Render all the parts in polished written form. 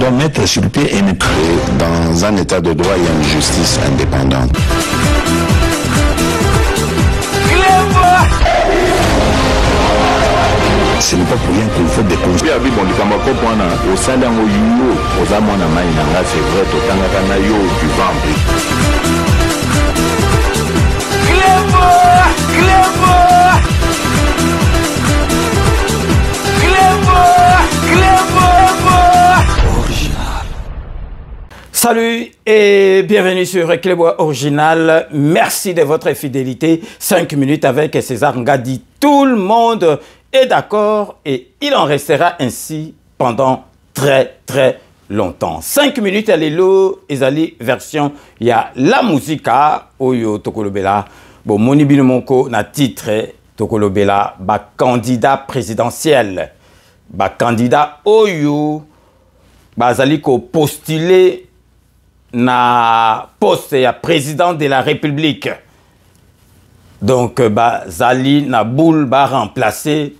doit mettre sur pied une... Dans un état de droit, il y a une justice indépendante. Ce n'est pas pour rien qu'il faut des conseils. Salut et bienvenue sur Clébois Original. Merci de votre fidélité. 5 minutes avec César Ngadi. Tout le monde est d'accord et il en restera ainsi pendant très longtemps. 5 minutes à l'élo, Ezali version, il y a la musique Oyo Tokolobela. Bon, Moni Binomoko na titre Tokolobela, ba candidat présidentiel. Ba candidat Oyo, ba Zali ko postulé na poste ya président de la République. Donc, Zali na boule ba remplacer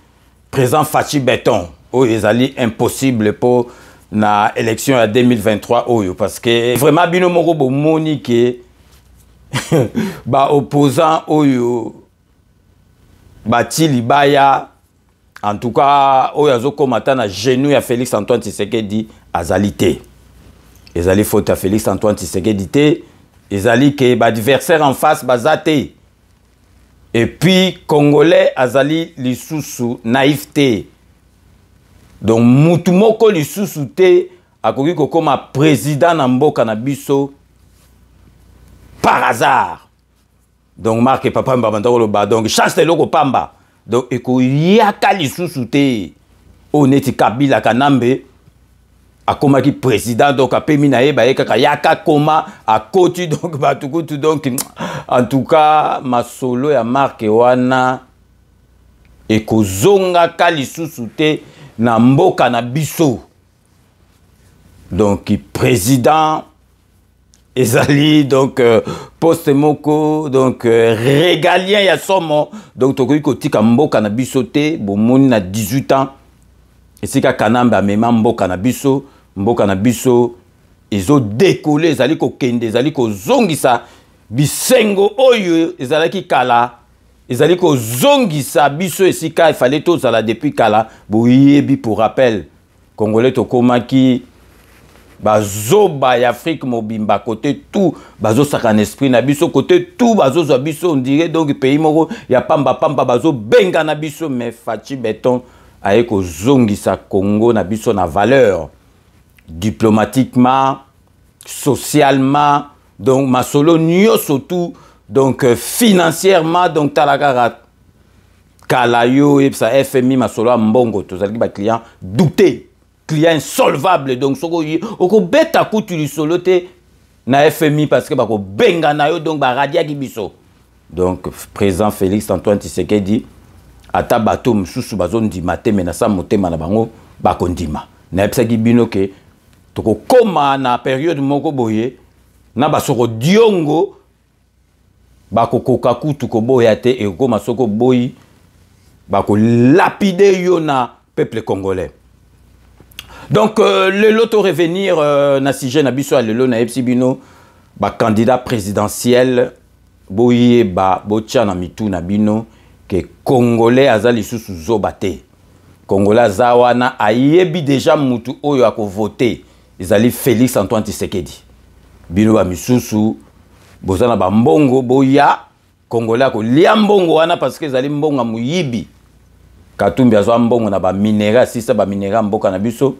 président Fachi Beton. Oyo Zali impossible pour na élection à 2023 Oyo parce que vraiment bino moko bo moni ke ba opposant Oyo ba Tilibaya en tout cas Oyo azoko mata na genou ya Félix Antoine Tshisekedi azalité. Ezali faute à Félix Antoine Tshisekedi té, ezali ke ba adversaire en face bazate. Et puis Congolais azali lisusu naïveté. Donc mutumoko lisusu té akoki kokoma président na mboka na biso par hasard. Donc marque papa mbabandako loba donc chance de loko pamba. Donc eko yaka lisusu té oneti Kabila Kanambe akoma ki président donc apemi na yeba yaka yaka koma akoti donc batukutu donc en tout cas masolo ya marque wana eko zonga ka lisusu té na mboka na biso. Donc président ezali donc poste moko donc régalien ya somo donc tokoki kotika mboka na biso te bomoni na 18 ans esika Kanamba mema mboka na biso ezo décoller ezali ko kende ezali ko zongisa bisengo oyo ezalaki kala ezali ko zongisa biso esika il fallait tous à la depuis kala boyebi pour rappel Congolais tokomaki bazoba ya Afrique mobimba côté tout bazo saka en esprit na biso côté tout bazo zo biso on dirait donc pays moko ya pamba bazo benga na biso mais Fachi Beton aye ko zongisa Congo na biso na valeur diplomatiquement socialement donc masolo nyo surtout donc financièrement donc talakara kalayo et ça FMI masolo mbongo tozalaki ba client douté client insolvable donc soko oko beta kutu solo te na FMI parce que bako benga na yo donc ba radia ki biso donc président Félix Antoine Tshisekedi ata bato msusu bazondi mate mena sa motema na bango bakondima na epsaki bino ke toko koma na période moko boye na basoko diongo bako koka kutu ko boya te e koma soko boyi bako lapide yo na peuple congolais. Donc le loto revenir na sujet na biso le lo na epsibino ba candidat présidentiel boye ba botia na mitu na bino que Congolais azali susu zobate. Congolais azawana ayebi déjà mutu oyo ako voter. Ezali Félix Antoine Tshisekedi. Bino ba misusu bozana ba mbongo boya Congolais ako lia mbongo wana parce que ezali mbongo muyibi. Katumbi azwa mbongo na ba minera sisa ba minera mboka na biso.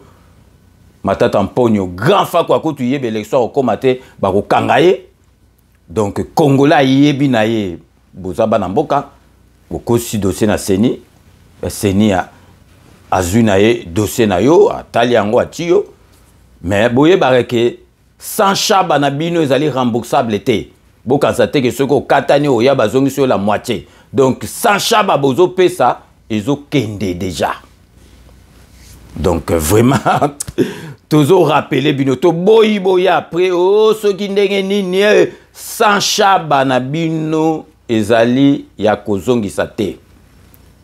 Matata mponyo grand fa kwa kutu yebe élection okomate ba ko kangaye. Donc Congolais yebi na ye bozaba na mboka. Bokosi dossier na Seni, Seni azui na ye dossier na yo, atali yango atiyo, mais boye bareke sans chaba na bino ezali remboursable te. Bokansa te ke soko katani oya bazongi sur la moitié. Donc sans chaba bozo pesa ezo kende déjà. Donc vraiment tozo rappeler bino to boyi boya après oh soki ndenge nini sans chaba na bino ezali ya kozongisa te.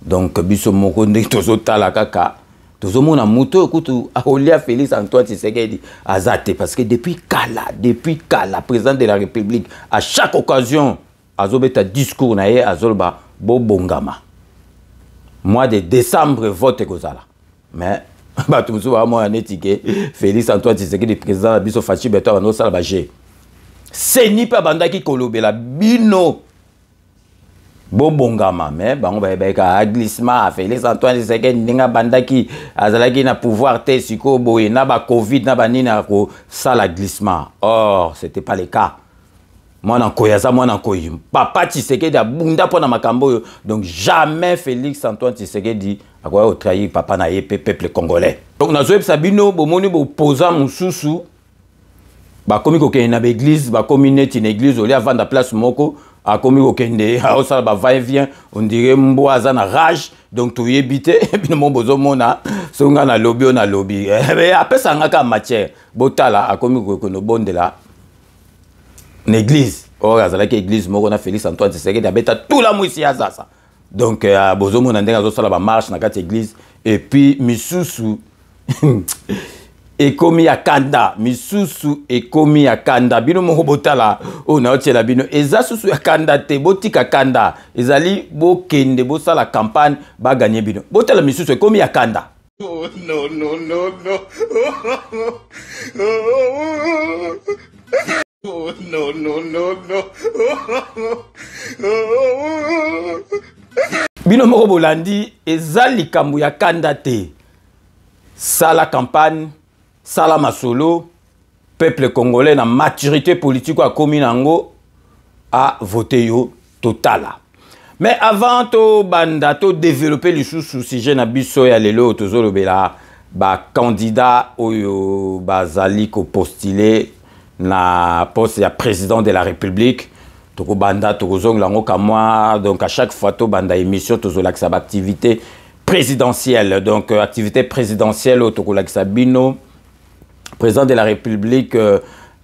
Donc biso moko ndenge tozo tala kaka tozomona moto kutu aolia Félix Antoine Tshisekedi azate parce que depuis Kala président de la République à chaque occasion azobeta discours na ye azolba bobongama mois de décembre vote kozala mais bato musu ba mo netike Félix Antoine Tshisekedi président biso fachi beto bano sala baje seni pa bandaki kolobela bino bobongama mais bango ba glissement Félix Antoine Tshisekedi ndinga bandaki azalaki na pouvoir te siko boye na ba covid na ba nina ko sala glissement. Or c'était pas le cas. Mwana koyaza mwana koyi papa Tshisekedi abunda pona makambo donc jamais Félix Antoine Tshisekedi akoya trahir papa na yepe peuple congolais. Donc nazoyeb sabino bomoni bo posa mususu ba komi ko kena ba église ba komi net une église oli avant la place moko a komi ko kende a osala ba va et vient on dirait mboaza na rage donc to yebite bino mo bozo mona songa na lobby na lobby apesa ngaka matière botala a komi ko no bondela l'église. Or, azalaki église moko na Félix Antoine Tshisekedi abeta tout la mwisi ya sasa. Donc bozo mona ndenga zo sala ba marche na kati église et puis misusu ekomi ya kanda misusu ekomi ya kanda bino moko botala o na otiela bino eza susu ya kanda te botika kanda ezali bokende bosala campagne ba gagner bino botala misusu ekomi ya kanda. Oh, no, no, no, no. Oh, no, no, no, no. Bino moko bolandi eza likambo ya kanda te. Sala campagne, sala masolo, peuple congolais na maturité politique a komi nango a voté yo totala. Mais avant to banda to développer le sujet na biso ya lelo tozolo bela ba candidat oyo bazali ko postuler na poste ya président de la République toko banda toko zong lango kamwa donc à chaque fois to banda émission tozola que sa activité présidentielle donc activité présidentielle toko la bino président de la République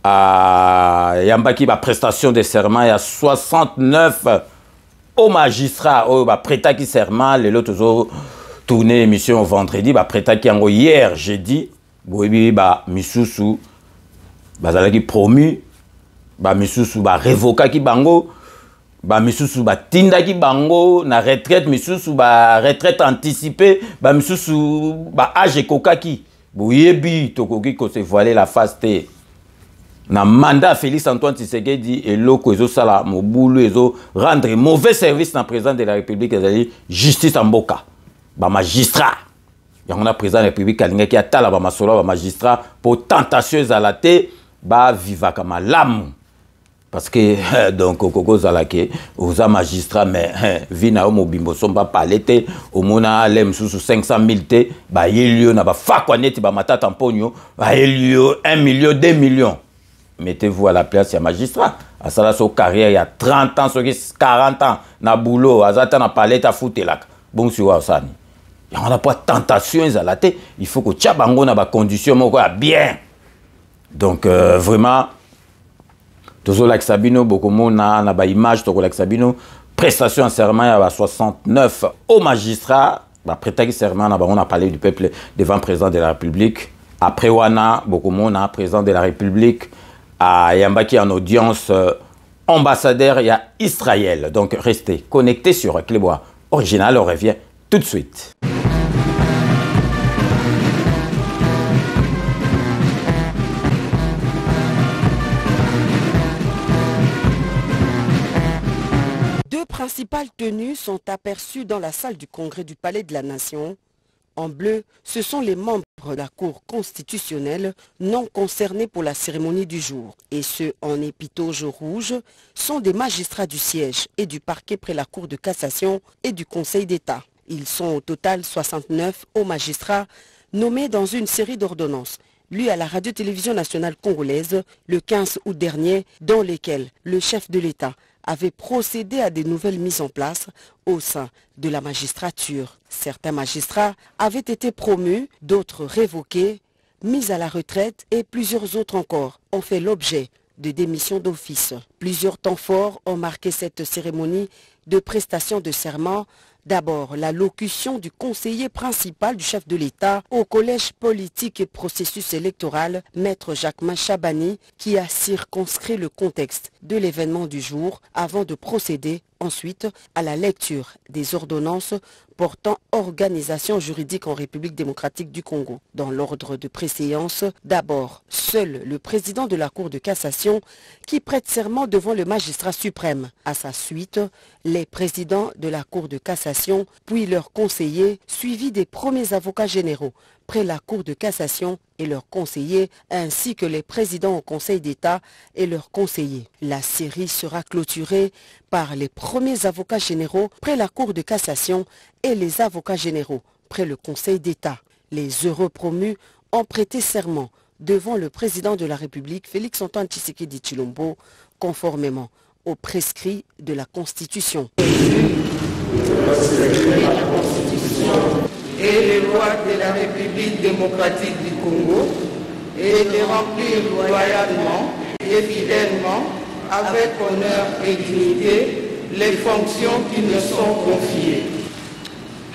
yambaki ba prestation de serment ya 69 au magistrat au ba prêtaki serment les autres toujours tourner émission vendredi ba prêtaki yango hier jeudi boyebi ba misusu bazalaki promu ba misusu ba révokaki bango ba misusu ba tindaki bango na retraite misusu ba retraite anticipée ba misusu ba âge kokaki boyebi tokoki ko se voiler la face te na mandat Félix Antoine Tshisekedi et loko ezo sala mobulu ezo rendre mauvais service na président de la République ezali justice en mboka ba magistrat yango na président de la République alingaki atala ba masolo ba magistrat pour tentation ezalate ba vivaka malamu parce que donc koko zalake oza magistrat mais vina o mobimbo somba palete o mona lem susu 500 000 te ba yelio na ba fakwa neti ba matata mponyo ba yelio 1 million 2 millions. Mettez-vous à la place ya magistrat à ça sa carrière il y a 30 ans 40 ans na boulot azata na palette à foutelaka bon si wa sani ya on a pas tentation ezalate il faut que tia bango na ba condition moko ya bien donc vraiment tozola Sabino bokomona na ba image tozola Sabino prestation en serment ya 69 au magistrat ba prêtaki serment na on a parlé du peuple devant président de la République après wana bokomona président de la République à yambaki en audience ambassadeur ya Israël. Donc restez connectés sur Clébois Original, on revient tout de suite. Deux principales tenues sont aperçues dans la salle du congrès du Palais de la Nation. En bleu, ce sont les membres de la Cour constitutionnelle non concernés pour la cérémonie du jour. Et ceux en épitauge rouge sont des magistrats du siège et du parquet près la Cour de cassation et du Conseil d'État. Ils sont au total 69 hauts magistrats nommés dans une série d'ordonnances lues à la radio-télévision nationale congolaise le 15 août dernier, dans lesquelles le chef de l'État avait procédé à des nouvelles mises en place au sein de la magistrature. Certains magistrats avaient été promus, d'autres révoqués, mis à la retraite et plusieurs autres encore ont fait l'objet de démissions d'office. Plusieurs temps forts ont marqué cette cérémonie de prestation de serment D'abord, la locution du conseiller principal du chef de l'État au collège politique et processus électoral, Maître Jacquemin Chabani, qui a circonscrit le contexte de l'événement du jour avant de procéder ensuite à la lecture des ordonnances portant organisation juridique en République démocratique du Congo. Dans l'ordre de préséance, d'abord, seul le président de la Cour de cassation qui prête serment devant le magistrat suprême. À sa suite, les présidents de la Cour de cassation, puis leurs conseillers, suivis des premiers avocats généraux près la Cour de cassation et leurs conseillers, ainsi que les présidents au Conseil d'État et leurs conseillers. La série sera clôturée par les premiers avocats généraux près la Cour de cassation et les avocats généraux près le Conseil d'État. Les heureux promus ont prêté serment devant le président de la République, Félix-Antoine Tshisekedi Tshilombo, conformément aux prescrits de la Constitution. Et les lois de la République démocratique du Congo et de remplir loyalement et fidèlement, avec honneur et dignité, les fonctions qui me sont confiées.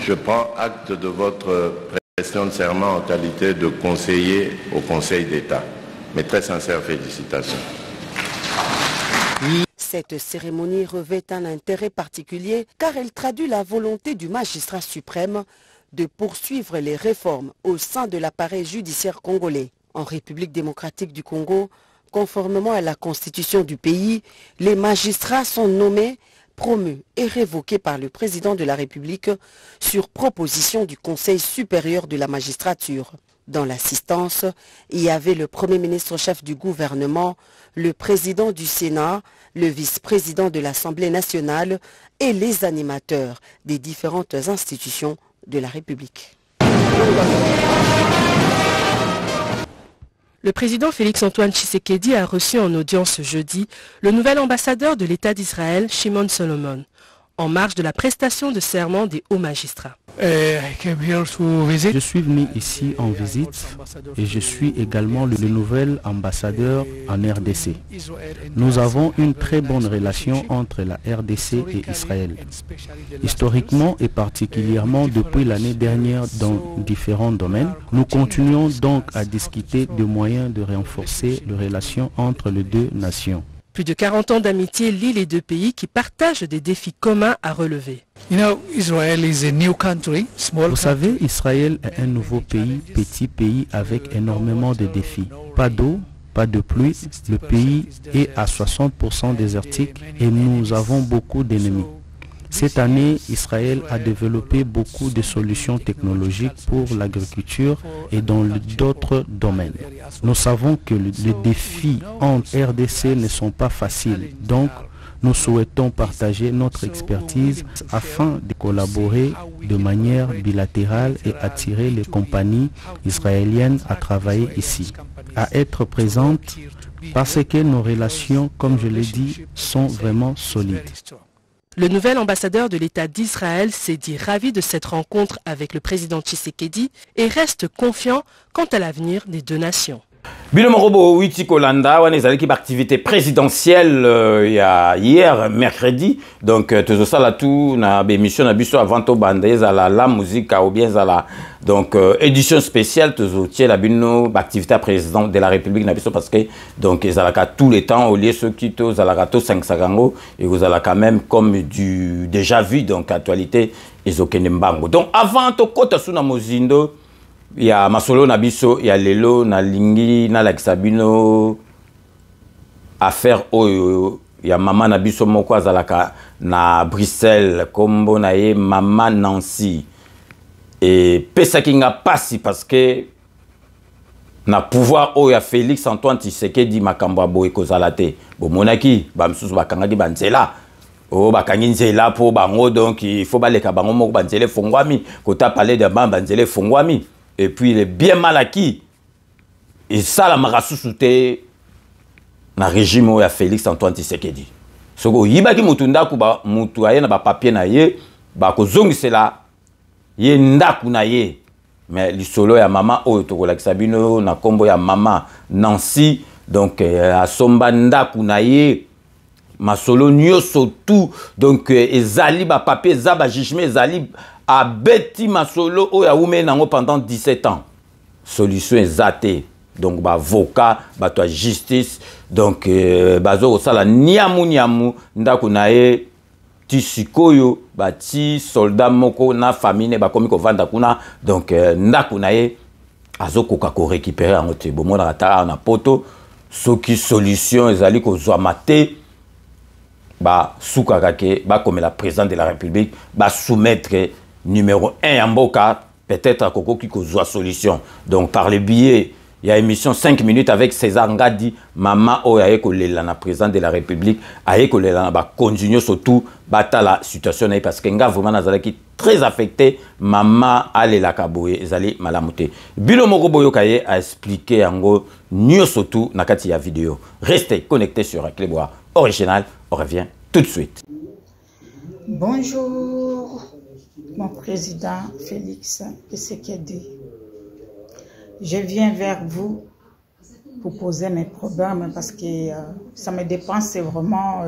Je prends acte de votre prestation de serment en qualité de conseiller au Conseil d'État. Mes très sincères félicitations. Cette cérémonie revêt un intérêt particulier car elle traduit la volonté du magistrat suprême de poursuivre les réformes au sein de l'appareil judiciaire congolais. En République démocratique du Congo, conformément à la constitution du pays, les magistrats sont nommés, promus et révoqués par le président de la République sur proposition du Conseil supérieur de la magistrature. Dans l'assistance, il y avait le Premier ministre chef du gouvernement, le président du Sénat, le vice-président de l'Assemblée nationale et les animateurs des différentes institutions de la République. Le président Félix-Antoine Tshisekedi a reçu en audience jeudi le nouvel ambassadeur de l'État d'Israël, Shimon Solomon, en marge de la prestation de serment des hauts magistrats. Je suis venu ici en visite et je suis également le nouvel ambassadeur en RDC. Nous avons une très bonne relation entre la RDC et Israël. Historiquement et particulièrement depuis l'année dernière dans différents domaines, nous continuons donc à discuter de moyens de renforcer les relations entre les deux nations. Plus de 40 ans d'amitié lient les deux pays qui partagent des défis communs à relever. Vous savez, Israël est un nouveau pays, petit pays avec énormément de défis. Pas d'eau, pas de pluie, le pays est à 60% désertique et nous avons beaucoup d'ennemis. Cette année, Israël a développé beaucoup de solutions technologiques pour l'agriculture et dans d'autres domaines. Nous savons que les défis en RDC ne sont pas faciles, donc nous souhaitons partager notre expertise afin de collaborer de manière bilatérale et attirer les compagnies israéliennes à travailler ici, à être présentes parce que nos relations, comme je l'ai dit, sont vraiment solides. Le nouvel ambassadeur de l'État d'Israël s'est dit ravi de cette rencontre avec le président Tshisekedi et reste confiant quant à l'avenir des deux nations. Biloma Robo Witi Kolanda, on est allé activité présidentielle hier, mercredi. Donc, tout ça là, tout, na émission na biso avant to bandez à la musique ou bien à la donc édition spéciale tout ça la bino activité président de la République na biso parce que donc ils allaient tous les temps au lieu ceux qui tous à la 5 sagango et vous allez quand même comme du déjà vu donc actualité ils ont kenembango. Donc avant to kota suna mozindo il y a masolo na biso, il y a lelo na lingi na lakisabino affaire oyo il y a maman na biso moko azalaka na Bruxelles kombo na ye maman Nancy et pesa kinga pasi parce que na pouvoir oyo ya Félix Antoine Tshisekedi makambo aboye kozala te bomonaki ba msusu bakangaki banzela o bakangi nzela po bango donc il faut baleka bango moko banzele fongwami kota parler de banzele fongwami. Et puis il est bien mal acquis. Et ça, la marasousoute na régime où il y a Félix Antoine Tshisekedi. Ce que il y a qui mutunda kuba mutu aye na ba papier na ye ba ko zongi la ye ndaku na ye. Mais le solo ya maman o to ko la sabino na kombo ya maman Nancy donc a somba ndaku na ye masolo nyonso tout donc ezali ba papier ezaba jugement ezali abeti masolo oyo awume nango pendant 17 ans solution ezate donc ba avocat bato ya justice donc bazo kosala niamu ndako na ye ti sikoyo bati soldat moko na famille ne bakomi kovanda kuna donc ndako na ye azokoka ko récupérer yango te bomona ata na poto soki solution ezali kozwama te ba sukaka ke bakomela président de la République ba soumettre numéro 1 ya mboka peut-être kokoki kozwa solution donc par le biais il y a émission 5 minutes avec César Ngadi mama oya kolela na président de la République aye kolela na ba continuer surtout batala situation na parce que nga vraiment nazalaki très affecté mama alela kaboye ezali malamuté bilo moko boyokaye a expliquer yango nyo surtout na kati ya vidéo restez connectés sur Clébois original on revient tout de suite. Bonjour mon président Félix Tshisekedi. Je viens vers vous pour poser mes problèmes parce que ça me dépense vraiment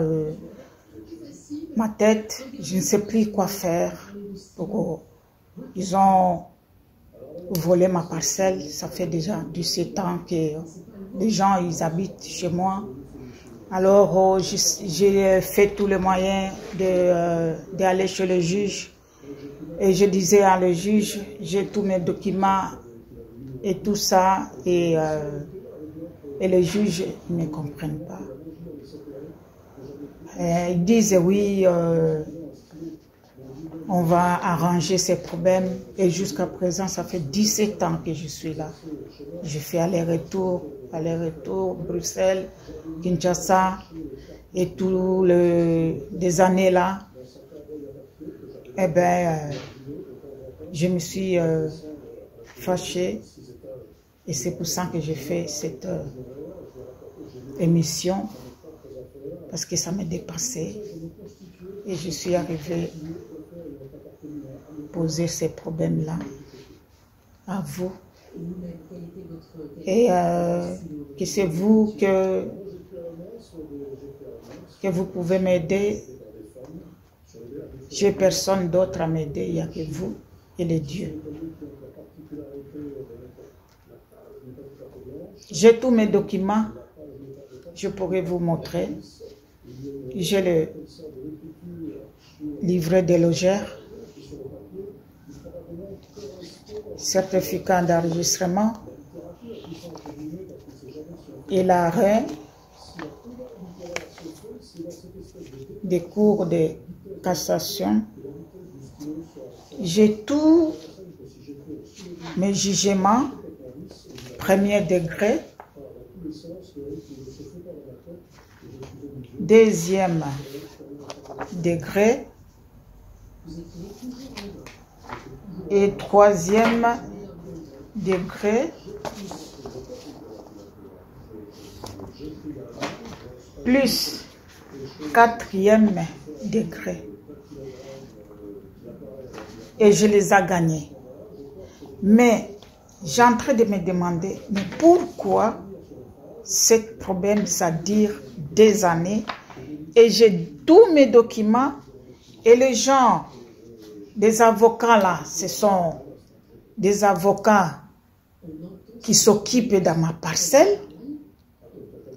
ma tête. Je ne sais plus quoi faire. Ils ont volé ma parcelle. Ça fait déjà 17 ans que les gens ils habitent chez moi. Alors j'ai fait tous les moyens d'aller chez le juge. Et je disais à le juge, j'ai tous mes documents et tout ça, et les juges ne comprennent pas. Ils disent oui, on va arranger ces problèmes. Et jusqu'à présent, ça fait 17 ans que je suis là. Je fais aller-retour, Bruxelles, Kinshasa, et tous des années là. Eh bien, je me suis fâchée. Et c'est pour ça que j'ai fait cette émission, parce que ça m'a dépassé. Et je suis arrivée à poser ces problèmes-là à vous. Et que c'est vous que vous pouvez m'aider. J'ai personne d'autre à m'aider, il n'y a que vous et les dieux. J'ai tous mes documents, je pourrais vous montrer. J'ai le livret des logeurs, certificat d'enregistrement et l'arrêt des cours de cassation. J'ai tous mes jugements. Premier degré, deuxième degré et troisième degré, plus quatrième degré. Et je les ai gagnés. Mais j'ai en train de me demander, mais pourquoi ce problème, ça dure des années et j'ai tous mes documents et les gens, des avocats là, ce sont des avocats qui s'occupent de ma parcelle.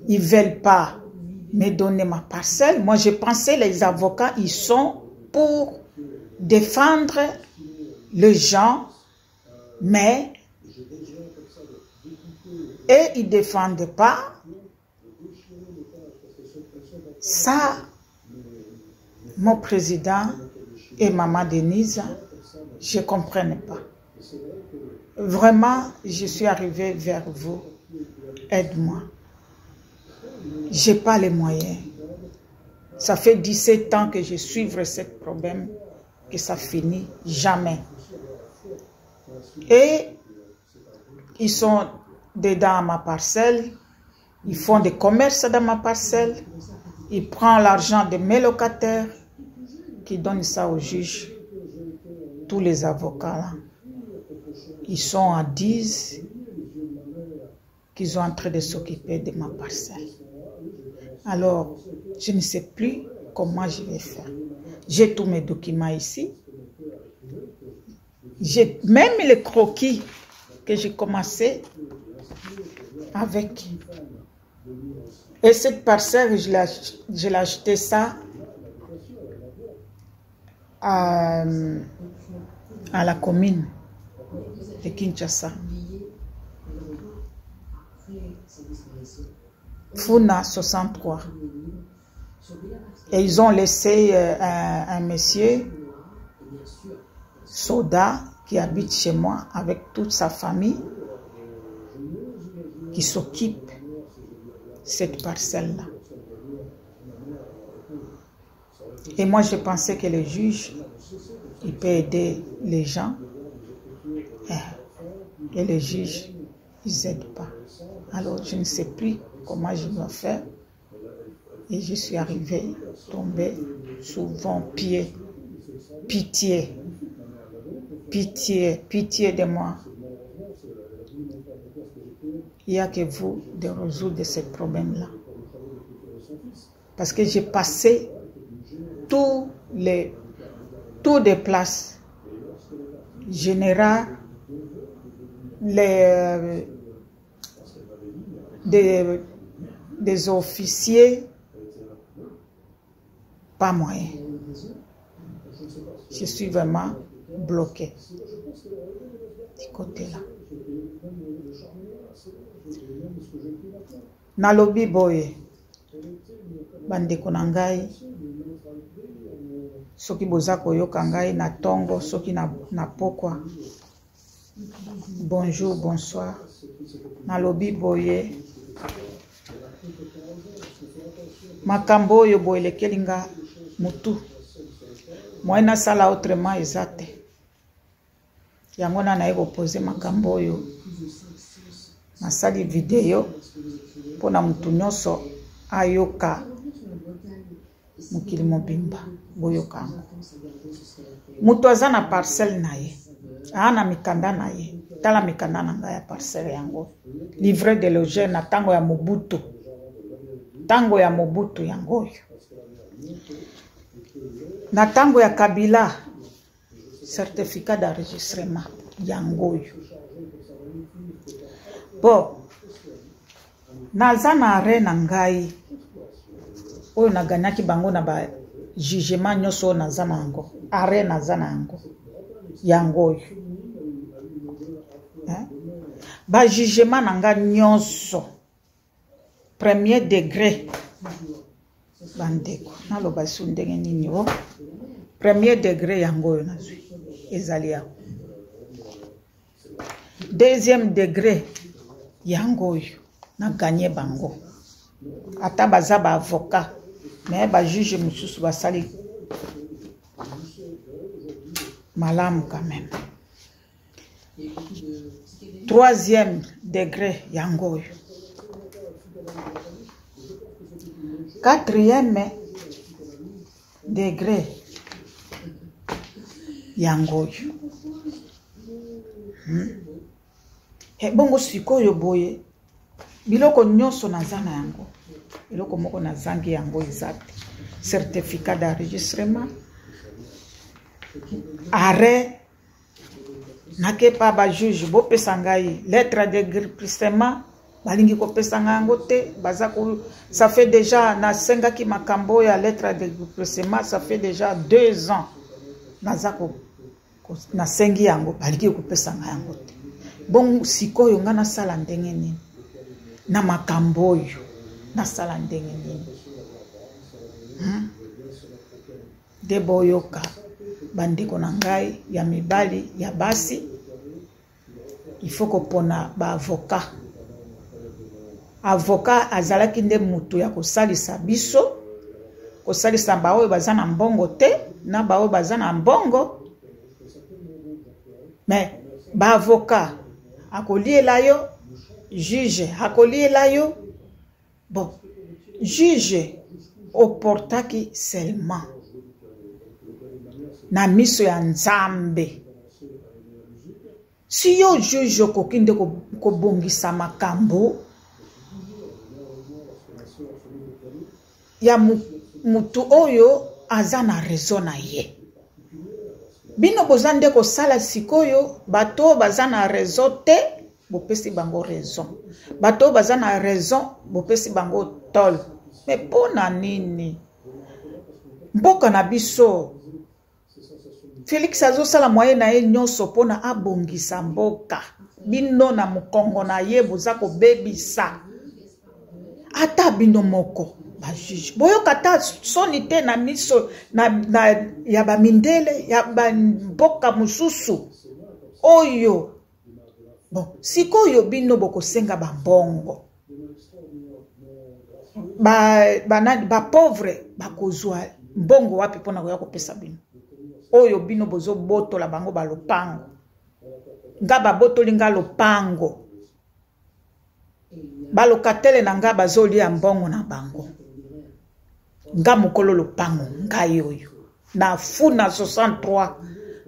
Ils ne veulent pas me donner ma parcelle. Moi, je pensais les avocats, ils sont pour défendre les gens, mais et ils ne défendent pas. Ça, mon président et maman Denise, je ne comprends pas. Vraiment, je suis arrivée vers vous. Aide-moi. Je n'ai pas les moyens. Ça fait 17 ans que je suis ce problème, que ça finit jamais. Et ils sont dedans ma parcelle, ils font des commerces dans ma parcelle, ils prennent l'argent de mes locataires, qui donnent ça au juge. Tous les avocats là, ils sont à 10 qu'ils sont en train de s'occuper de ma parcelle. Alors, je ne sais plus comment je vais faire. J'ai tous mes documents ici. J'ai même les croquis que j'ai commencé avec. Et cette parcelle, je l'ai acheté ça à la commune de Kinshasa. Funa 63. Et ils ont laissé un monsieur, Soda, qui habite chez moi avec toute sa famille, qui s'occupe de cette parcelle-là. Et moi, je pensais que le juge, il peut aider les gens. Et les juges, ils n'aident pas. Alors, je ne sais plus comment je dois faire. Et je suis arrivée, tombée sous vos pieds. Pitié. Pitié, pitié de moi. Il n'y a que vous de résoudre ce problème-là. Parce que j'ai passé toutes les places générales, des officiers, pas moyen. Je suis vraiment bloqué du côté-là. Nalobi boye bandeko na ngai soki boza koyoka ngai na tongo soki na pokwa bonjour bonsoir nalobi boye makambo oyo boye lekeli nga mutu moyena sala autrement ezate yango na naye kopose makambo oyo nasali video pona mutu nyonso ayoka mukili mobimba boyoka mutu aza na parcelle na ye ana mikanda na ye tala mikanda na ngai ya parcelle yango livret de logeur na tango ya mobutu yango oyo na tango ya Kabila certificat d'enregistrement yango oyo bon naza na arrêt na ngai oyo naganyaki bango na ba jugement nyonso naza na yango arrêt naza na yango oyo ba jugement na nga nyonso premier degré bandeko naloba su ndenge nini o premier degré yango oyo nazwi ezali yango deuxième degré yango oyo na gagné bango ata baza ba avocat mais ba juge mususu basali malamu quand même troisième degré yango oyo quatrième degré yango oyo bongo sikoyo boye biloko nyonso naza na yango biloko moko nazangi yango ezate certificat d'enregistrement arrêt nakepa ba juge bopesa ngai lettre d'enregistrement balingi kopesa ngai yango te baza ko ça fait déjà nasengaki makambo ya lettre d'enregistrement ça fait déjà 2 ans naza ko nasengi yango balingi kopesa ngai yango te bon sikoyo nga nasala ndenge nini na makambo oyo nasala ndenge nini de boyoka bandeko na ngai ya mibali ya basi il faut kopona ba avocat azalaki nde mutu ya kosalisa biso kosalisa ba oyo baza na mbongo te na ba oyo baza na mbongo mais ba avocat akoliela yo juge akoliela yo bon juge oportaki seulement na miso ya Nzambe si yo juge okokinde kobongisa makambo ya mutu oyo aza na raison na ye. Bino bozande ko sala sikoyo bato baza na raison te bopesi bango raison. Bato baza na raison bopesi bango tol. Mais pona nini? Mboka na biso Félix azo sala moyen na ye nyonso pona abongisa mboka. Bino na mukongo na ye boza ko bebisa. Ata bino moko ba juge. Boyo kata soni te na miso na ya ba mindele ya ba mboka mususu. Oyo. Bon, sikoyo bino boko senga ba mbongo. Ba pauvre bakozwa mbongo wapi pona koya kopesa bino. Oyo bino bozo boto la bango ba lopango. Nga ba boto linga lopango. Ba lokatele na nga bazoli ya mbongo na bango. Nga mukolo lopango nga yoyo. Na funa 63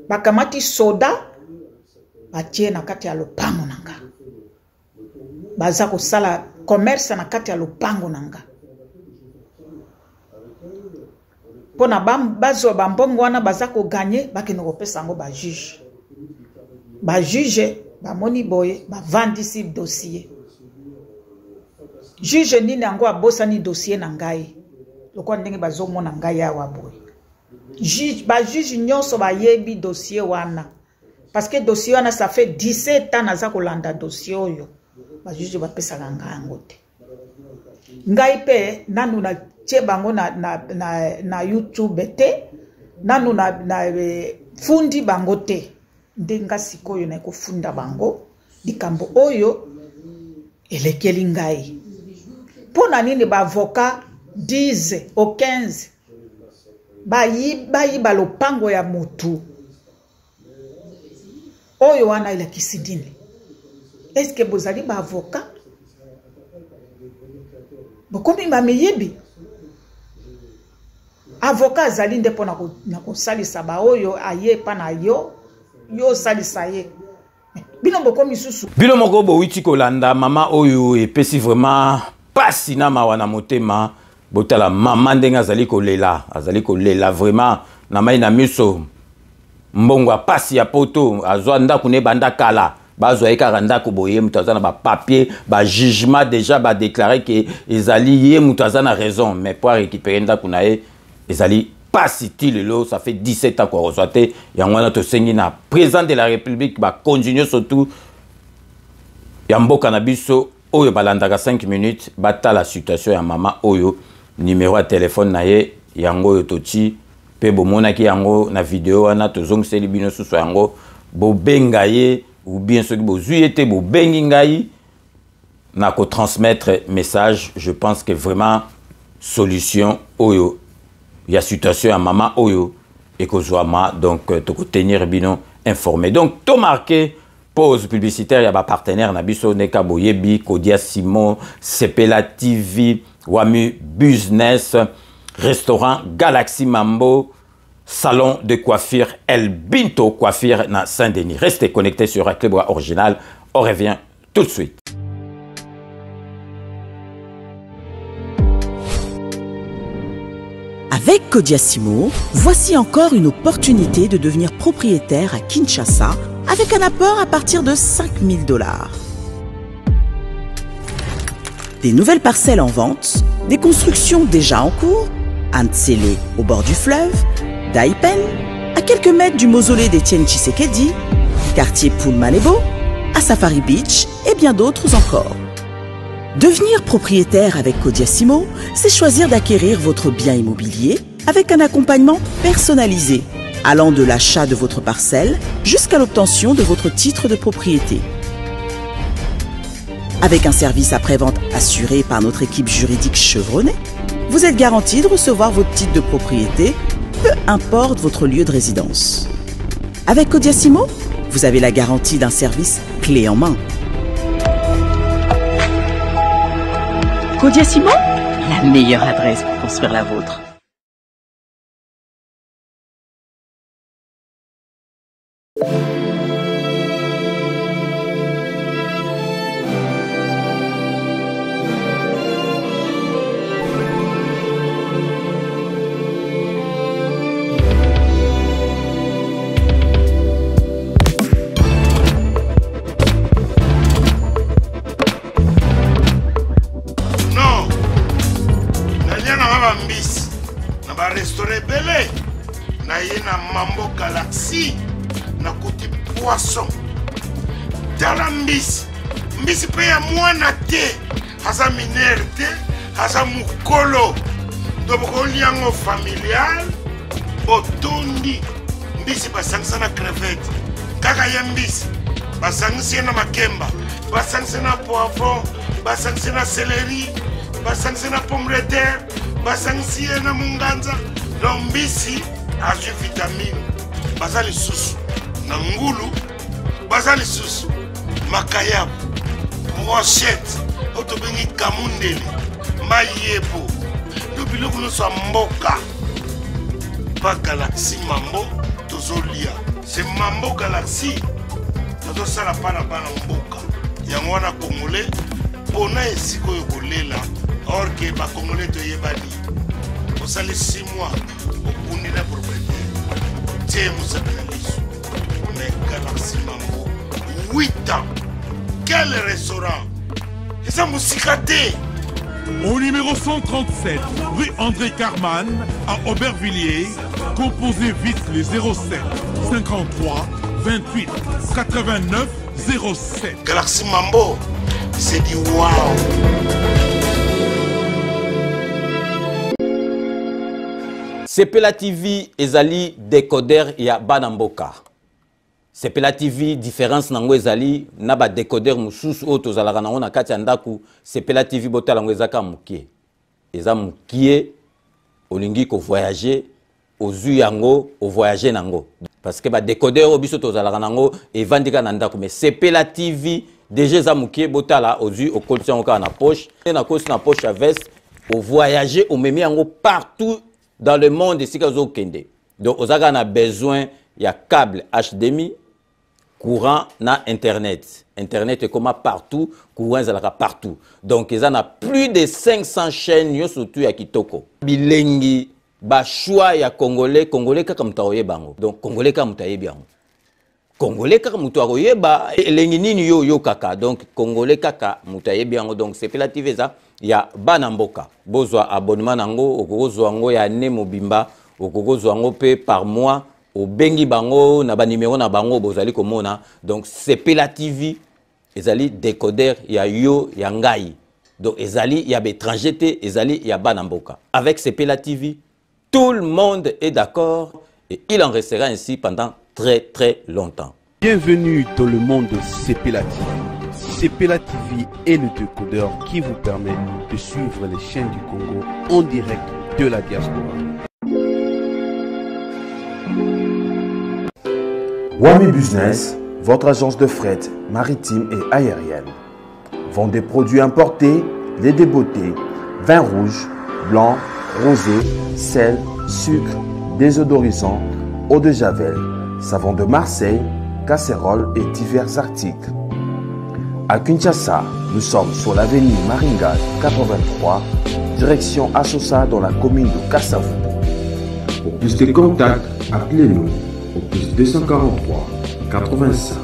bakamati soda batie na kati ya lopango na nga. Baza ko sala commerce na kati ya lopango na nga. Pona bazo bambongo wana baza ko gagner bakeno kopesa ngo ba juge. Ba juge ba moni boye ba vandisi dossier. Juge nini yango abosa ni dossier na ngai. Lokwa ndenge bazo mona ngai awa boye. Ba juge nyonso ba yebi dossier wana. Parce que dossier wana ça fait 17 ans naza kolanda dossier oyo. Ba juge ba pesa nga yango te. Ngai pe nanu na bango na YouTube te nanu na fundi bango te ndenga sikoyo na ko funda bango likambo oyo elekeli ngai pona nini ba avocat 10 au 15 bayi balopango ya mutu oyo wana ila kisidini. Est-ce que bozali ba avocat bokomi ba meyebi avocat azali nde pona ko salisa ba oyo aye pa na yo salisa ye. Bino boko misusu bino moko bo witi kolanda mama oyo epesi vraiment pasi na mawa na motema botala mama ndenga azali kolela vraiment na mai na miso mbongo pasi ya poto azwa ndako ne banda kala bazo ekaka ndako boye mutu aza na ba papier ba jugement déjà ba déclarer que ezali ye mutu aza na raison mais pour récupérer ndako na ye ezali pasi tilelo ça fait 17 ans qu'on reçoit te yangwana to sengi na président de la République ba continuer surtout ya mboka na biso oyo balandaka 5 minutes bata la situation ya mama oyo numéro ya téléphone na ye yango yo toti pe bomona ki yango na vidéo wana tozongiseli bino susu yango bobenga ye ou bien ceux qui bozui été bobengi ngai na ko transmettre message. Je pense que vraiment solution oyo il y a situation à maman oyo et que zoama donc to tenir bino informé. Donc to marqué pause publicitaire, il y a ba partenaire na biso neka boyebi Kodia Simon, Sepela TV, Wamu Business, restaurant Galaxy Mambo, salon de coiffure El Binto Coiffure na Saint-Denis. Restez connectés sur Aclebois Original. On revient tout de suite. Avec Kodiasimo, voici encore une opportunité de devenir propriétaire à Kinshasa avec un apport à partir de $5 000. Des nouvelles parcelles en vente, des constructions déjà en cours, à Ntsele au bord du fleuve, Daipen, à quelques mètres du mausolée d'Étienne Tshisekedi, quartier Poulmalebo, à Safari Beach et bien d'autres encore. Devenir propriétaire avec Kodiasimo, c'est choisir d'acquérir votre bien immobilier avec un accompagnement personnalisé, allant de l'achat de votre parcelle jusqu'à l'obtention de votre titre de propriété. Avec un service après-vente assuré par notre équipe juridique chevronnée, vous êtes garanti de recevoir votre titre de propriété, peu importe votre lieu de résidence. Avec Kodiasimo, vous avez la garantie d'un service clé en main. Kodiasimo, la meilleure adresse pour construire la vôtre. Mambo Galaxy na côté poisson dans la mbisi pe ya mwana te haza minere te haza mukolo ndoboko liango familial botondi mbisi basangisa na crevette kaka ya mbisi basangisi na makemba basangisi na poivron basangisi na céleri basangisi na pomme de terre basangisi na munganza donc mbisi azwi vitamine baza lisusu na ngulu baza lisusu makayabu brochette otobengi kamundele mayebo ndo biloko nyonso ya mboka pa Galaxy Mambo tozolia c'est Mambo Galaxy tozosala mpa na bana mboka yango wana congolais mpona esika oyo kolela or ke bacongolais toyebani osali 6 mois okundi na propriétaire tie mosaka na liso mais Galaxy Mambo 8 ans quel restaurant eza mosika te. Au numéro 137, rue André Carman, à Aubervilliers, composez vite les 07 53 28 89 07. Galaxy Mambo, c'est du wow. Sepela TV ezali décodeur ya Banamboka. Sepela TV différence nango ezali na ba décodeur mususu o tozalaka nango na kati ya ndaku. Sepela TV botala nango ezaka mukie. Eza mukie olingi ko voyager ozu yango o voyager nango. Parce que ba décodeur obiso tozalaka nango evandika na ndaku mais Sepela TV déjà eza mukie botala ozu o kolisa yango na poche na kosi na poche à veste o voyager o memi yango partout dans le monde ici kazo kende. Donc ozaka na besoin ya câble HDMI courant na internet. Internet est comme partout, courant est partout. Donc ils en a plus de 500 chaînes yo surtout ya kitoko. Bilengi ba choix ya congolais kaka mutaoye bango. Donc congolais kaka mutaye bango. Congolais kaka mutaoye ba elengi nini yo kaka. Donc congolais kaka mutaye bango. Donc c'est relative ça ya Banamboka. Bozwa abonnement nango okokozwa ngo ya ne mobimba okokozwa ngo pe par mois. Au bengi bango na ba numéro na bango bozali komona. Donc Sepela TV ezali décodeur ya yo ya ngai. Donc ezali ya étranger te ezali ya Banamboka. Avec Sepela TV tout le monde est d'accord et il en restera ainsi pendant très longtemps. Bienvenue dans le monde de Sepela TV. Sepela TV est le décodeur qui vous permet de suivre les chaînes du Congo en direct de la diaspora. Wami Business, votre agence de fret maritime et aérienne. Vend des produits importés, lait de beauté, vin rouge, blanc, rosé, sel, sucre, désodorisant, eau de javel, savon de Marseille, casseroles et divers articles. À Kinshasa, nous sommes sur l'avenue Maringa 83, direction Assosa dans la commune de Kassavou. Pour plus de contacts, appelez-nous au plus 243 85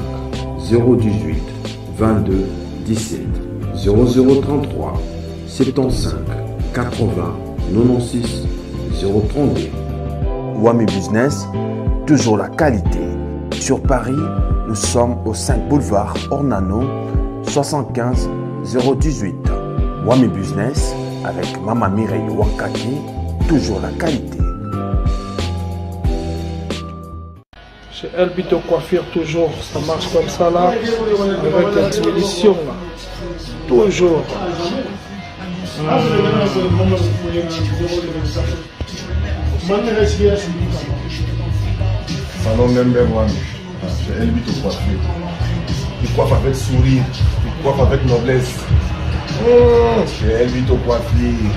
018 22 17 0033 75 80 96 032. Wami Business, toujours la qualité. Sur Paris, nous sommes au 5 boulevard Ornano 75 018. Wami Business avec Mama Mireille Wankaki, toujours la qualité. Chez Elbito Coiffure, toujours, ça marche comme ça là, avec l'expédition là. Toujours. Salon Member One, chez Elbito Coiffure. Il coiffe avec sourire, il coiffe avec noblesse. Chez Elbito Coiffure.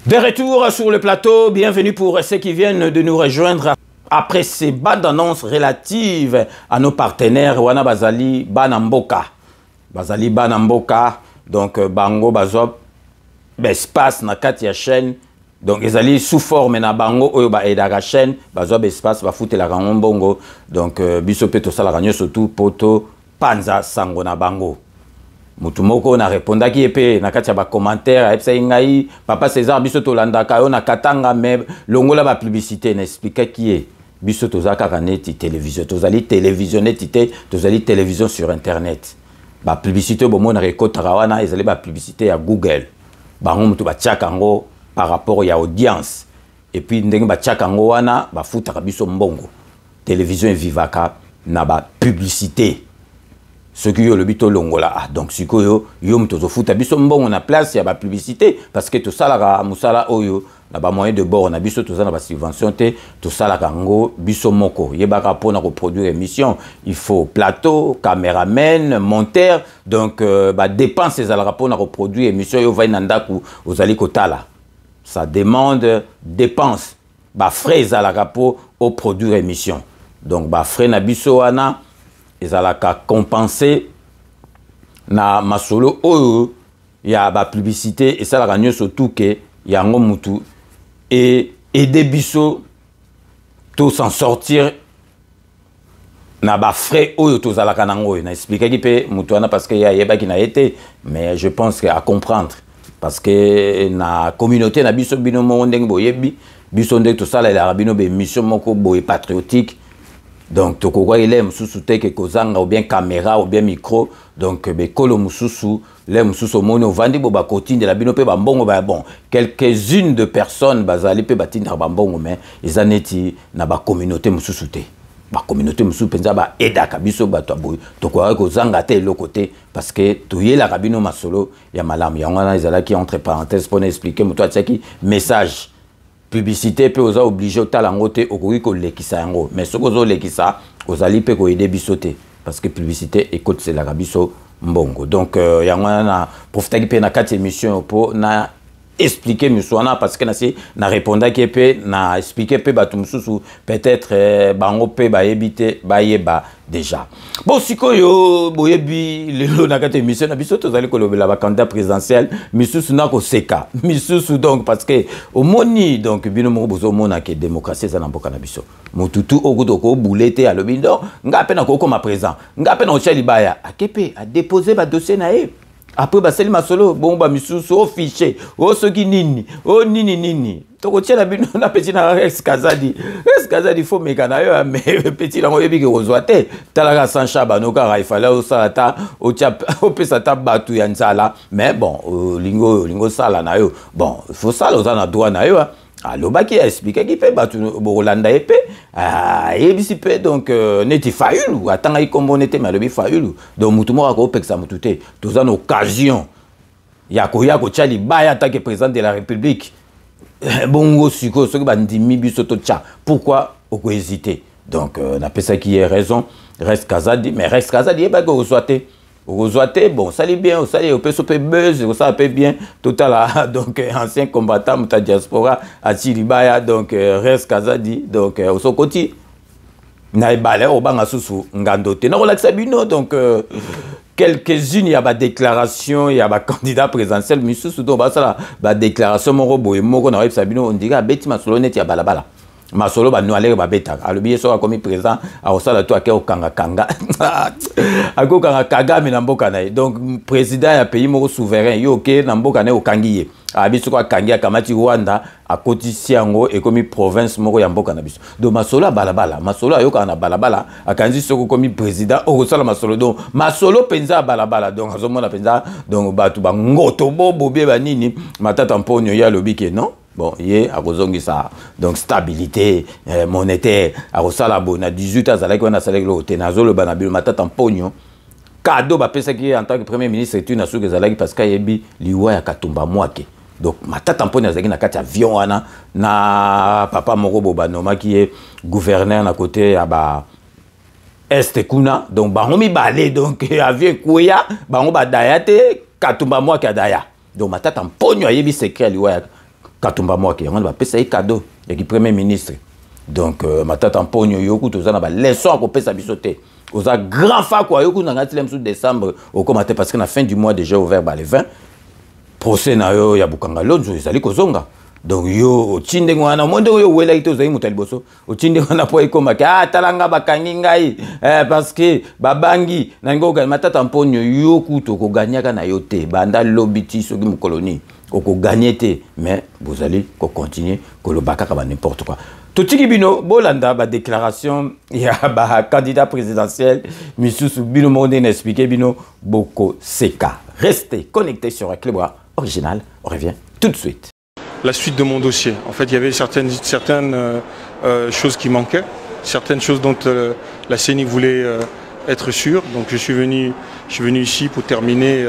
De retour sur le plateau, bienvenue pour ceux qui viennent de nous rejoindre après ces bandes annonces relatives à nos partenaires Wana Bazali Banamboka. Bazali Banamboka, donc Bango Bazop, espace na kati ya chaîne. Donc ils allaient sous forme na Bango oyo ba edaka chaîne, Bazop espace ba foutre la rangon bongo. Donc biso peto sala ranyo surtout poto panza sango na Bango. Mutumoko na réponda qui epé na kati ya ba commentaire epsa ngai papa César biso to landaka yo na katanga mais longola ba publicité na expliquer qui est biso to zaka kaneti télévision to zali télévisionner tité to zali télévision sur internet ba publicité bo mona rekotara wana ezali ba publicité ya Google bango mutu ba tchakango par rapport ya audience et puis ndenge ba tchakango wana ba futaka biso mbongo télévision vivaka na ba publicité. Ce qui est le bito longola. Ah, donc, si yo mtozo futa biso mbongo na place, il y a ba publicité. Parce que tout ça, la musala oyo, na ba moyen de bord, na biso tout ça, na ba subvention te, tout ça, la kango, biso moko. Yebaka pour na reproduire émission. Il faut plateau, caméraman, monteur. Donc, ba dépense, les alara pour na reproduire émission, yo va nandaku, aux alikotala. Ça demande dépense. Ba frais, alara pour au produire émission. Donc, ba frais na biso wana, ils allaient compenser na masolo oyo ya ba publicité et ça la gagne surtout que ya ngomutu et aider biso tout s'en sortir na ba frais oyo to zalaka nango na expliquer qui peut mutuana parce que ya yeba qui na été mais je pense que à comprendre parce que na communauté na biso bino mo ndenge boyebi biso ndenge to sala la bino be mission moko boye patriotique. Donc, toko il aime sous que kozanga ou bien caméra ou bien micro. Donc, kolo mususu, les mususu mono vandi bo ba kotine de la bino pe bambongo ba bon. Quelques-unes de personnes bazali pe batinda bambongo mais ils aneti na ba communauté mususu te. Ba communauté mususu penza ba edaka biso ba to boy. Toko kozanga te le côté parce que toyé la rabino masolo ya malam ya ngana izala qui entre parenthèses pour expliquer muto tsaki message. Publicité peut osa obligé au talangote au kuri ko lekisa yango mais ce kozo lekisa ozali pe ko aider bisoté parce que publicité écoute c'est la rabiso mbongo donc yango na profiter ki pe na 4 émissions pour na expliquer muswana parce que na répondre qui pe na expliquer pe batu mususu peut-être bango pe ba ebité ba yeba déjà bon sikoyo boyebi lelo na 4 émissions na biso tozali ko lobela ba candidat présidentiel misusu na ko seka misusu donc parce que au moni donc bino mo bozo mona que démocratie ça na mboka na biso mututu okuto ko boulete à lobindo nga pe na ko koma président nga pe na Ochali Baya akepe a déposer ba dossier na e. Après, baseli masolo, bon, ba misusu, au fichier, au soki nini, au nini. Toko tchela bino na petit na Rex Kazadi. Rex Kazadi faut mekana yo, mais petit la moyebi ki ozwate. Talaka sans chaba, no kara, il fallait au salata, au tchap, au pesata batu yansala. Mais bon, lingo sala na yo. Bon, il faut sala ozana droit na yo. Alors, qui a expliqué qu'il fait battu Bolanda épée, et donc, n'était faulu, attends, il comme on était, mais le faulu. Donc, Moutoumora, ça m'a tout tous en occasion. Yakoya, Ochali Baya, tant que président de la République. Bongo, Suko, ce qui va dire, Mibisoto Tcha. Pourquoi on hésiter? Donc, on appelle ça qui est raison. Reste Kazadi, mais reste Kazadi, et bien, que vous soyez. Bon, ça allait bien, ça allait, on peut se faire buzz, ça peut bien, total, donc, ancien combattant, ta diaspora, à Chiribaya, donc, reste Kazadi, donc, au Sokoti, naïbalé, au Bangasusu, Ngandote, non, relaxabino, donc, quelques-unes, il y a des déclarations, il y a des candidats présidentiels, mais sous donc, ça, la déclaration, mon robot, et mon on Sabino, on dirait, Betty Masolonet, il y a balabala. Masolo ba nous aller ba beta alobi so comme président a osala to akeo kanga ako kanga kaga mi na mboka na donc président ya pays moko souverain yo ke na mboka na okangiye abiso ko kangia kamati Rwanda akotisi yango e komi province moko ya mboka na biso donc masolo balabala masolo ayo kana balabala akanzi soko komi président osala masolo donc masolo penza balabala donc azomona penza donc batu ba ngoto bobo be ba nini matata mponyo ya lobi ke non. Bon, yé, à ça. Donc, stabilité monétaire. À Rosala, bon, à 18 ans, on a salé le Tenazo, le Banabil, Matat en pognon. Cadeau, bah, ça qui en tant que Premier ministre, c'est une assurance que Zalagi, parce qu'il y a eu l'Iwa à Katumba Mouake. Donc, Matat en pognon, Zalagi, na Katia avion, na Papa Moro Bobanoma, qui est gouverneur à côté, à bah, Est Kuna. Donc, bah, on m'y balé, donc, avion Kouya, bah, on va Dayate, Katumba Mouake à Daya. Donc, Matat en pognon, il y a eu secret, l'Iwa Katumba Mwake, on va payer un cadeau, et qui premier ministre. Donc, ma tante en pogno, yoku, tout ça, on va laisser à couper sa bisoté. Aux a grand fa quoi, yoku, on a tiré sous décembre, au commenté, parce qu'à la fin du mois, déjà ouvert les 20. Procès na yo, ya bukanga lonzo, ils allaient kozonga. Donc, yo, tinde ngwana, monde yo, wela ito zayi mutaliboso. O tinde ngwana po iko maki, talanga bakangi ngai, parce que, babangi, nango, ma tante en pogno, yoku, toko ganyaka na yote, banda lobiti, sogi mu colonie. Oko gagner, mais vous allez continuer, que le baka n'importe quoi. Tout bino bolanda ba déclaration il y a ba candidat présidentiel Misusu bino monde expliqué bino Boko Seka. Restez connectés sur Équilibre Original, on revient tout de suite. La suite de mon dossier, en fait, il y avait certaines choses qui manquaient, certaines choses dont la CENI voulait être sûre. Donc je suis venu ici pour terminer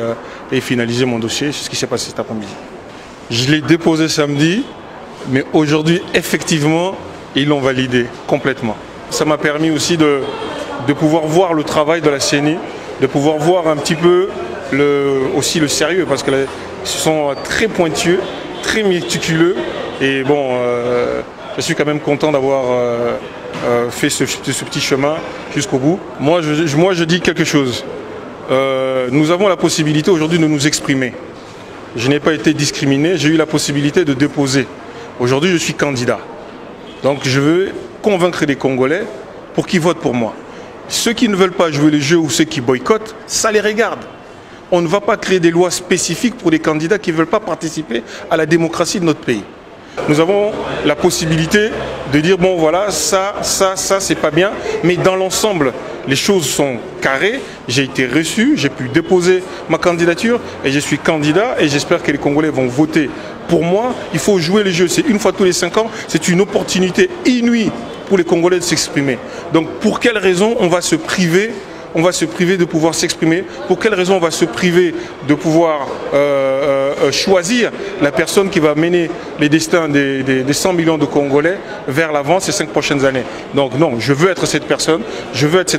et finaliser mon dossier. C'est ce qui s'est passé cet après-midi. Je l'ai déposé samedi, mais aujourd'hui, effectivement, ils l'ont validé complètement. Ça m'a permis aussi de pouvoir voir le travail de la CENI, de pouvoir voir un petit peu aussi le sérieux, parce qu'ils sont très pointueux, très méticuleux. Et bon, je suis quand même content d'avoir fait ce petit chemin jusqu'au bout. Moi, je dis quelque chose. Nous avons la possibilité aujourd'hui de nous exprimer. Je n'ai pas été discriminé, j'ai eu la possibilité de déposer. Aujourd'hui, je suis candidat. Donc je veux convaincre les Congolais pour qu'ils votent pour moi. Ceux qui ne veulent pas jouer le jeu ou ceux qui boycottent, ça les regarde. On ne va pas créer des lois spécifiques pour les candidats qui ne veulent pas participer à la démocratie de notre pays. Nous avons la possibilité de dire, bon voilà, ça c'est pas bien, mais dans l'ensemble, les choses sont carrées, j'ai été reçu, j'ai pu déposer ma candidature et je suis candidat et j'espère que les Congolais vont voter pour moi. Il faut jouer le jeu, c'est une fois tous les 5 ans, c'est une opportunité inouïe pour les Congolais de s'exprimer. Donc pour quelles raisons on va se priver de pouvoir s'exprimer? Pour quelles raisons on va se priver de pouvoir choisir la personne qui va mener les destins des 100 millions de Congolais vers l'avant ces 5 prochaines années? Donc non, je veux être cette personne, je veux être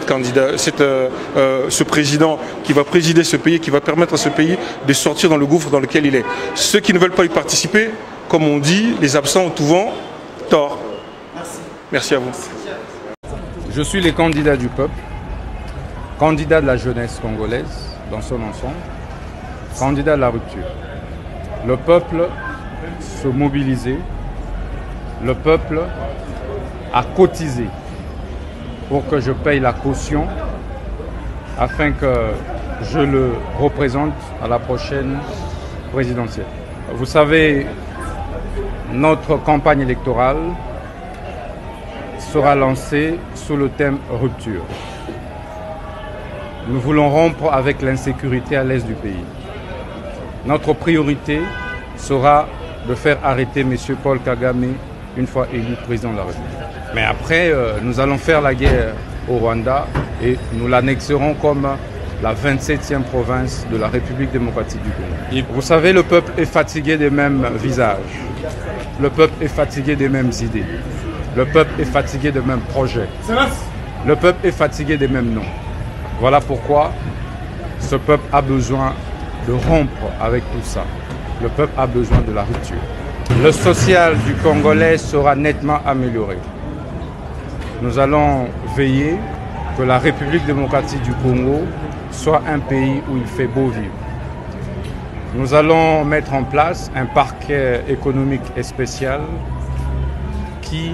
ce président qui va présider ce pays, qui va permettre à ce pays de sortir dans le gouffre dans lequel il est. Ceux qui ne veulent pas y participer, comme on dit, les absents ont tout vent, tort. Merci à vous. Je suis le candidat du peuple. Candidat de la jeunesse congolaise dans son ensemble, candidat de la rupture. Le peuple se mobilisait, le peuple a cotisé pour que je paye la caution afin que je le représente à la prochaine présidentielle. Vous savez, notre campagne électorale sera lancée sous le thème rupture. Nous voulons rompre avec l'insécurité à l'est du pays. Notre priorité sera de faire arrêter M. Paul Kagame une fois élu président de la République. Mais après, nous allons faire la guerre au Rwanda et nous l'annexerons comme la 27e province de la République démocratique du Congo. Vous savez, le peuple est fatigué des mêmes visages. Le peuple est fatigué des mêmes idées. Le peuple est fatigué des mêmes projets. Le peuple est fatigué des mêmes noms. Voilà pourquoi ce peuple a besoin de rompre avec tout ça. Le peuple a besoin de la rupture. Le social du Congolais sera nettement amélioré. Nous allons veiller que la République démocratique du Congo soit un pays où il fait beau vivre. Nous allons mettre en place un parquet économique et spécial qui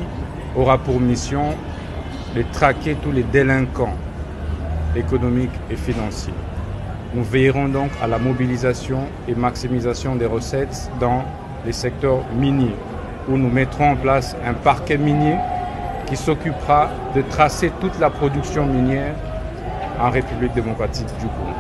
aura pour mission de traquer tous les délinquants économiques et financiers. Nous veillerons donc à la mobilisation et maximisation des recettes dans les secteurs miniers, où nous mettrons en place un parquet minier qui s'occupera de tracer toute la production minière en République démocratique du Congo.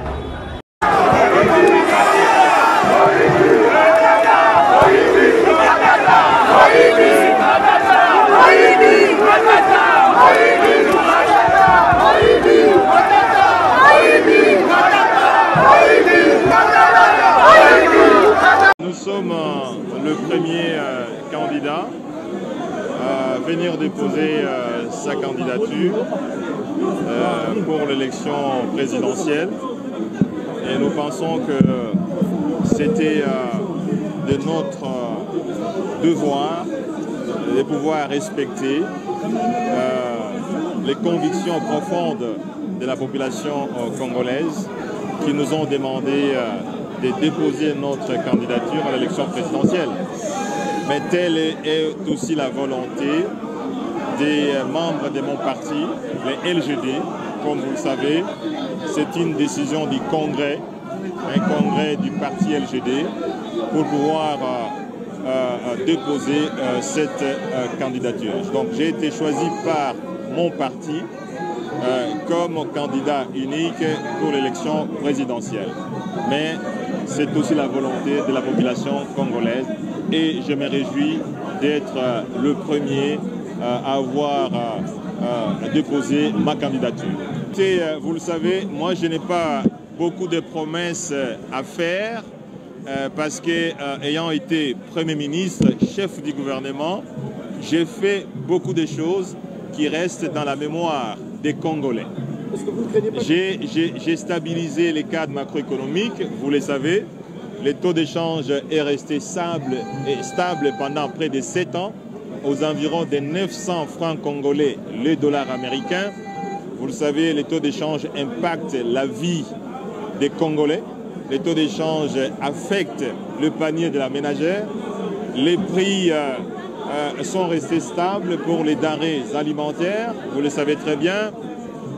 Nous sommes le premier candidat à venir déposer sa candidature pour l'élection présidentielle et nous pensons que c'était de notre devoir de pouvoir respecter les convictions profondes de la population congolaise qui nous ont demandé de déposer notre candidature à l'élection présidentielle. Mais telle est aussi la volonté des membres de mon parti, les LGD. Comme vous le savez, c'est une décision du Congrès, un congrès du parti LGD, pour pouvoir déposer cette candidature. Donc j'ai été choisi par mon parti comme candidat unique pour l'élection présidentielle. Mais c'est aussi la volonté de la population congolaise et je me réjouis d'être le premier à avoir déposé ma candidature. Et, vous le savez, moi je n'ai pas beaucoup de promesses à faire parce que ayant été Premier ministre, chef du gouvernement, j'ai fait beaucoup de choses qui restent dans la mémoire des Congolais. J'ai stabilisé les cadres macroéconomiques, vous le savez. Le taux d'échange est resté stable pendant près de 7 ans, aux environs de 900 francs congolais le dollar américain. Vous le savez, les taux d'échange impactent la vie des Congolais. Les taux d'échange affectent le panier de la ménagère. Les prix sont restés stables pour les denrées alimentaires. Vous le savez très bien.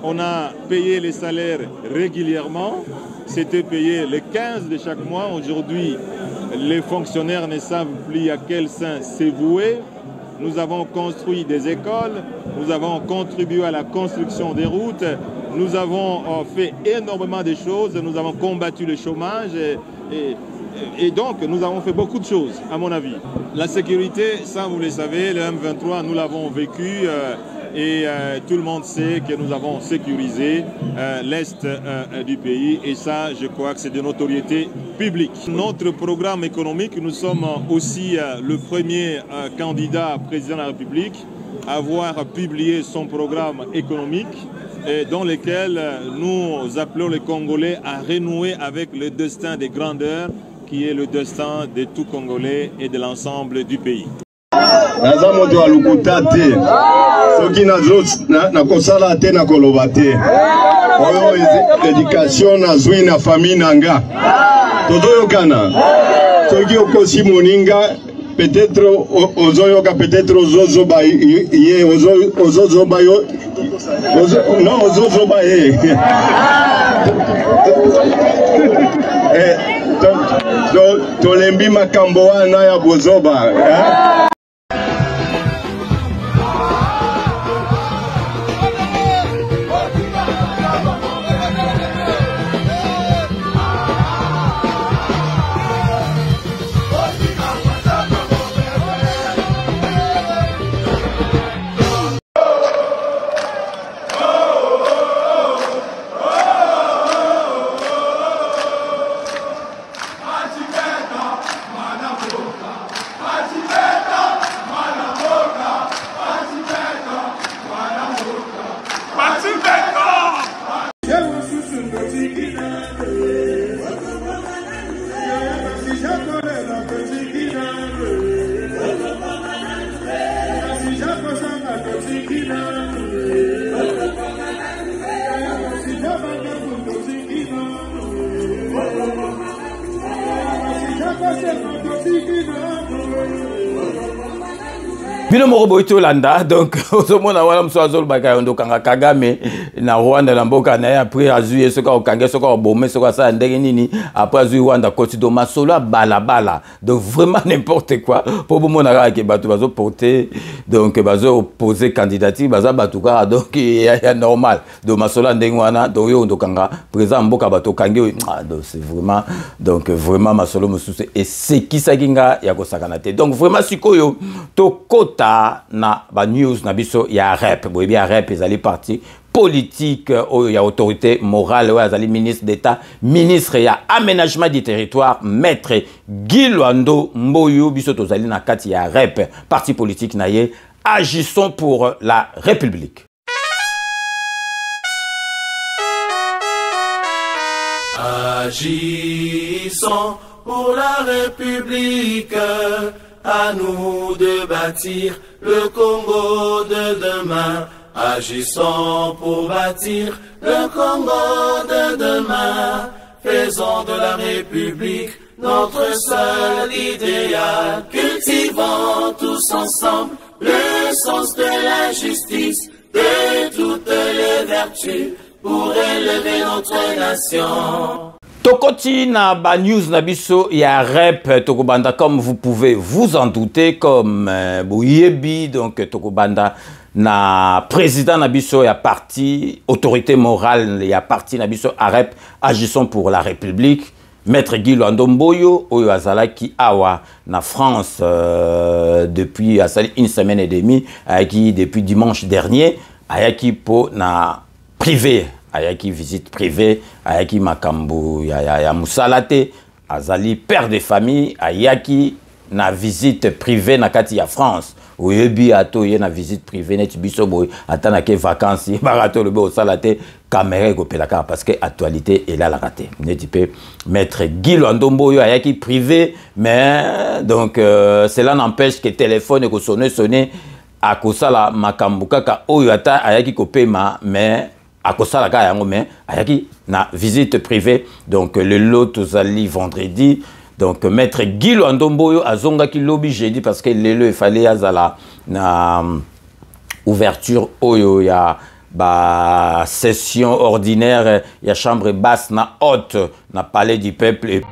On a payé les salaires régulièrement. C'était payé le 15 de chaque mois. Aujourd'hui, les fonctionnaires ne savent plus à quel sein se vouer. Nous avons construit des écoles. Nous avons contribué à la construction des routes. Nous avons fait énormément de choses. Nous avons combattu le chômage. Et donc, nous avons fait beaucoup de choses, à mon avis. La sécurité, ça, vous le savez, le M23, nous l'avons vécu. Et tout le monde sait que nous avons sécurisé l'Est du pays. Et ça, je crois que c'est de notoriété publique. Notre programme économique, nous sommes aussi le premier candidat président de la République à avoir publié son programme économique dans lequel nous appelons les Congolais à renouer avec le destin des grandeurs qui est le destin de tout Congolais et de l'ensemble du pays. Naza moto alukuta te soki nakosala te nakoloba te oyo éducation nazwi na famille nanga tozoyokana soki okosi moninga peut-être ozoyoka peut-être ozozoba ye ozozoba yo non ozozoba ye tolembi makambo wana ya bozoba bino moko boyi tolanda donc ozomona wana mosu azolobaka yo ndokanga Kagame na Rwanda na mboka na ye après azwi ye soki akokange soki akobome soki asala ndenge nini après azwi Rwanda koti do masolo ya balabala donc vraiment n'importe quoi po bomona kaka ke bato bazoporte donc bazopose candidature baza bato kaka donc ya normal donc masolo ya ndenge wana donc yo ndokanga président mboka bato okangi oyo donc c'est vraiment donc vraiment masolo mosusu esekisaki nga ya kosakana te donc vraiment sikoyo tokota na ba news na biso ya rep boyebi ya rep ezali parti politique oyo ya autorité morale oyo azali ministre d'état ministre ya aménagement du territoire maître Guy Lwando Mboyo biso tozali na kati ya rep parti politique na ye agissons pour la République. Agissons pour la République. à nous de bâtir le Congo de demain. Agissons pour bâtir le Congo de demain. Faisons de la République notre seul idéal. Cultivons tous ensemble le sens de la justice, de toutes les vertus pour élever notre nation. Tokoti na ba news na biso ya rep Tokobanda, comme vous pouvez vous en douter, comme Boyebi, donc Tokobanda na président na biso ya parti autorité morale ya parti na biso AREP, agissons pour la République. Maître Guy Lwandomboyo oyo azalaki awa na France depuis une semaine et demie, qui depuis dimanche dernier ayaki po na privé, ayaki visite privée, ayaki makambo ya musalate, azali père de famille, ayaki na visite privée na kati ya France. Oyebi ato ye na visite privée neti biso boy atana ke vacances barato le bo salate caméra ko pelaka parce que actualité est là la raté neti pe maître Guy Lwandomboyo ayaki privé, mais donc cela n'empêche que téléphone ko sonner à kosala makambo kaka oyo ata ayaki ko pema, mais à kosala ka yango mais ayaki na visite privée. Donc le lot tozali vendredi. Donc maître Guy Lwandomboyo azonga ki lobby jeudi parce que il fallait azala na ouverture oyo ya ba session ordinaire ya chambre basse na haute na palais du peuple.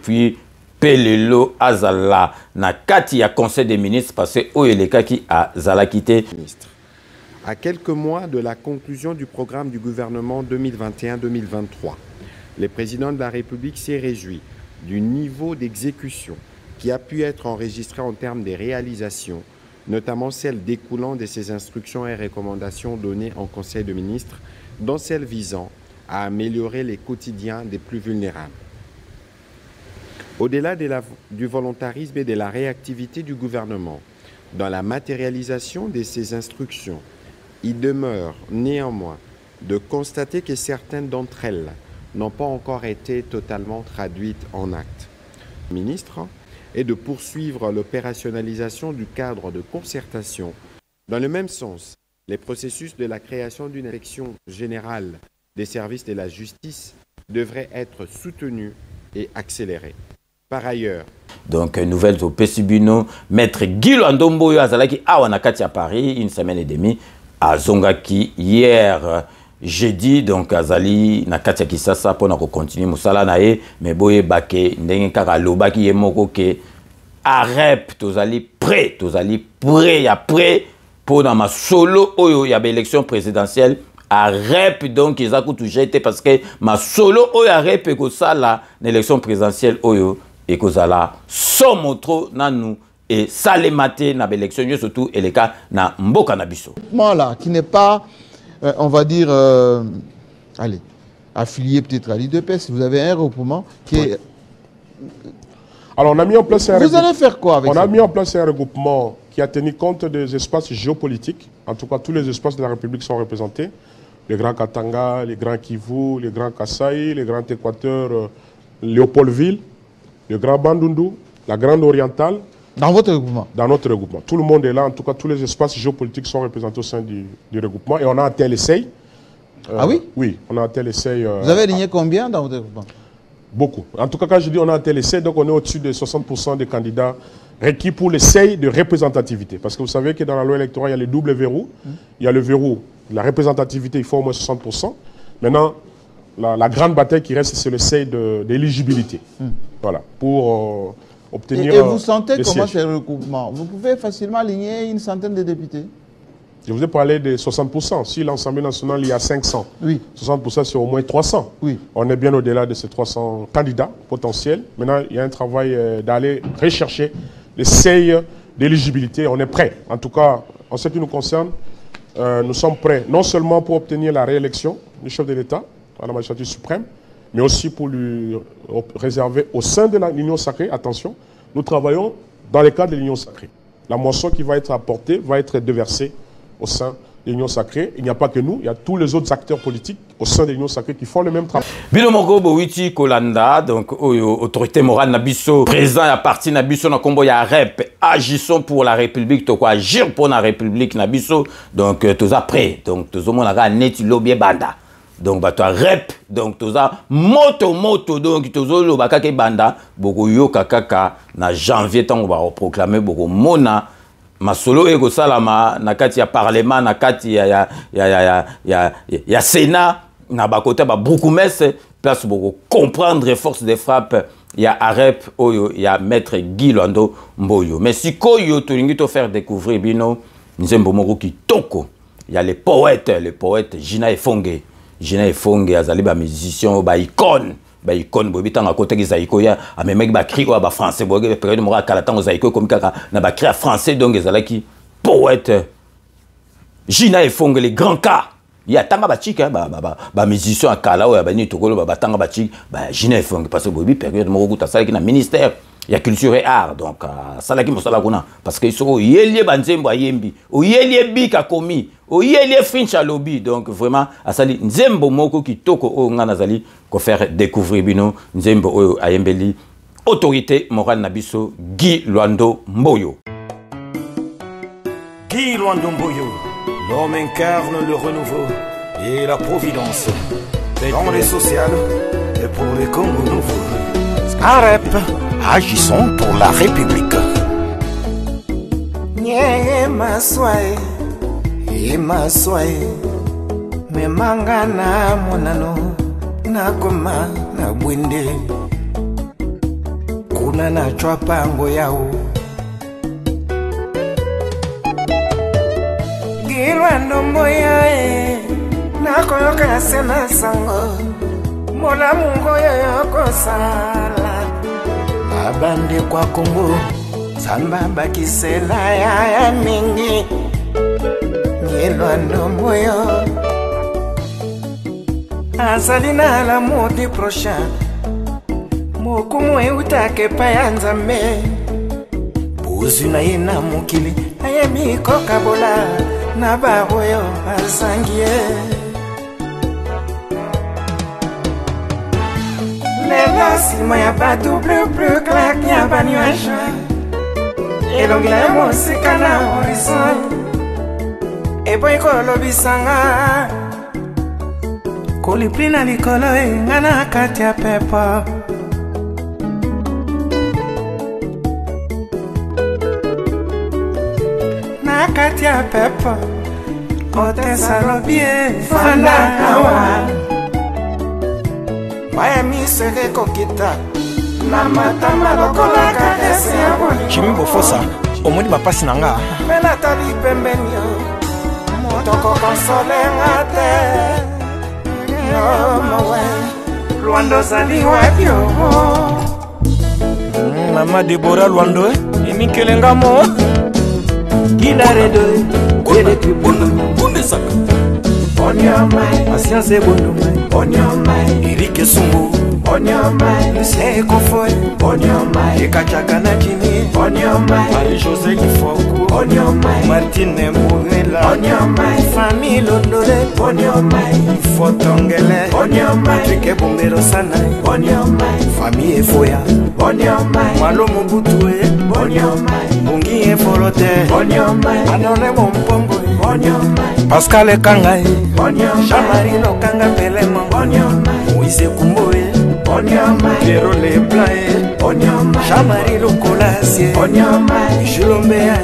Puis Pelelo Azala na kati ya conseil des ministres parce que oyeleka ki azala quitté. À quelques mois de la conclusion du programme du gouvernement 2021-2023, le président de la République s'est réjoui du niveau d'exécution qui a pu être enregistré en termes de réalisations, notamment celles découlant de ses instructions et recommandations données en conseil de ministres, dont celles visant à améliorer les quotidiens des plus vulnérables. Au-delà du volontarisme et de la réactivité du gouvernement dans la matérialisation de ces instructions, il demeure néanmoins de constater que certaines d'entre elles n'ont pas encore été totalement traduites en actes. Le ministre est de poursuivre l'opérationnalisation du cadre de concertation. Dans le même sens, les processus de la création d'une direction générale des services de la justice devraient être soutenus et accélérés. Par ailleurs, donc nouvelles au Pessibino, maître Guy Lwandomboyo azalaki awa na kati ya Paris une semaine et demie à Zongaki hier jeudi donc azali na kati ya Kisasa pour na continuer musala na ye mais boye bake ndenge kaka lobaki ye moko ke arep tozali prêt ya prêt pour na masolo oyo ya élection présidentielle arep donc ils a touché parce que masolo oyo arep ko sala na élection présidentielle oyo et kozala somotro nanu et salemate na élection surtout et les cas na mboka na biso là qui n'est pas on va dire allez affilié peut-être à l'IDPS. Vous avez un regroupement qui est alors on a mis en place vous allez faire quoi avec ça? On a mis en place un regroupement qui a tenu compte des espaces géopolitiques. En tout cas, tous les espaces de la République sont représentés. Les grands Katanga, les grands Kivu, les grands Kasaï, les grands Équateurs, Léopoldville, le grand Bandundu, la grande Orientale. Dans votre regroupement? Dans notre regroupement. Tout le monde est là. En tout cas, tous les espaces géopolitiques sont représentés au sein du regroupement. Et on a un tel essai. Ah oui? Oui, on a un tel essai. Vous avez aligné combien dans votre regroupement? Beaucoup. En tout cas, quand je dis on a un tel essai, donc on est au-dessus de 60% des candidats requis pour l'essai de représentativité. Parce que vous savez que dans la loi électorale, il y a les doubles verrous. Il y a le verrou de la représentativité, il faut au moins 60%. Maintenant, la grande bataille qui reste, c'est l'essai d'éligibilité. Voilà. Pour obtenir. Et vous sentez comment c'est le regroupement? Vous pouvez facilement aligner une centaine de députés? Je vous ai parlé de 60%. Si l'Assemblée nationale, il y a 500, oui. 60% c'est au moins 300. Oui. On est bien au-delà de ces 300 candidats potentiels. Maintenant, il y a un travail d'aller rechercher les seuils d'éligibilité. On est prêt. En tout cas, en ce qui nous concerne, nous sommes prêts non seulement pour obtenir la réélection du chef de l'État à la magistrature suprême, mais aussi pour lui réserver au sein de l'Union sacrée. Attention, nous travaillons dans le cadre de l'Union sacrée. La moisson qui va être apportée va être déversée au sein de l'Union sacrée. Il n'y a pas que nous, il y a tous les autres acteurs politiques au sein de l'Union sacrée qui font le même travail. Bino Moko Bowiti Kolanda, donc autorité morale Nabiso, président à parti Nabiso na kombo ya rep, agissons pour la République, to quoi agir pour la République Nabiso, donc tous après, donc tous au monde la neti lobby banda. Donc bah toi rep, donc tous moto donc tous au lobaka ke banda, boko yo kaka na janvier tant on va proclamer boko mona. Masolo ego salama na kati ya parlement na kati ya Sénat na bakota ba beaucoup messe place beaucoup comprendre force de frappe ya arep oyo ya maître Guy Lwando Mboyo mais si koyo tolingi to faire découvrir bino nzembo moko kitoko ya les poètes Gina Efonge azali ba musicien ba icône bobi tanga côté zaiko ya amemeki ba cri ba français boge période mora kala tango zaiko comme kaka na ba cri français donc ezalaki poète Gina Efonge les grands cas ya tanga ba chika ba musicien akala oya ba ni tokolo ba tanga ba chika ba Gina Efonge parce que bobi période moko kuta salaki na ministère ya culture et art donc salaki mosala kuna parce que soko yelie banzembo ayembi o yelie bika komi o yelie fincha lobby donc vraiment asali nzembo moko kitoko o ngana zali ko faire découvrir bino nzembo o ayembeli autorité morale na biso Guy Lwando Mboyo. Guy Lwando Mboyo, l'homme incarne le renouveau et la providence dans les sociales et pour les Congo nouveaux. AREP, agissons pour la République. Nye maswae, me mangana monano, na goma na bwinde, kuna na chwapango yao. Guy Lwando Mboyo, na koyoka sena sango, mola mungo yoko sala. Abande kwa Kongo, samba bakisela ya mingi. Guy Lwando Mboyo, azalina la modi prochain. Mokumu eutake payanzambe. Buzu na yena mukili, ayemi kokabola na baroyo azangie. Leva sima ya ba double plus claque ya ba nuage. Elongela mosika na horizon. Ebo ikolo bisanga. Kolipli na likolo ngana kati ya pepa. Na kati ya pepa. Otesa lobie fanda awa Maya misere kokita Na matama lokola kadese ya boni Jimmy Bofosa, omoni bapasi nanga Mena tali pembeni yo Motoko konsole ngate Yo mawe Luando zali wapyo Mama Deborah Luando Emikelenga mo Gilaredo Eretu Bunde saka On your mind Asianse Bondomai On your mind Erike Sumbu On your mind Lucien Ekofoy On your mind Ekachaka na Jimmy On your mind Ali José Kifoku On your mind Martine Mouela On your mind Famille Londole On your mind Fotongele On your mind Patrick Bumbero Sanai On your mind Famille Efoya On your mind Malo Mubutue On your mind Bungi Efolote On your mind Adone Mompombo On your mind Pascal Kangai On your mind Chamarino Kanga Pelemo On your mind Moise Kumboe On your mind Piero Leblanc On your mind Chamarino Colasie On your mind Julombea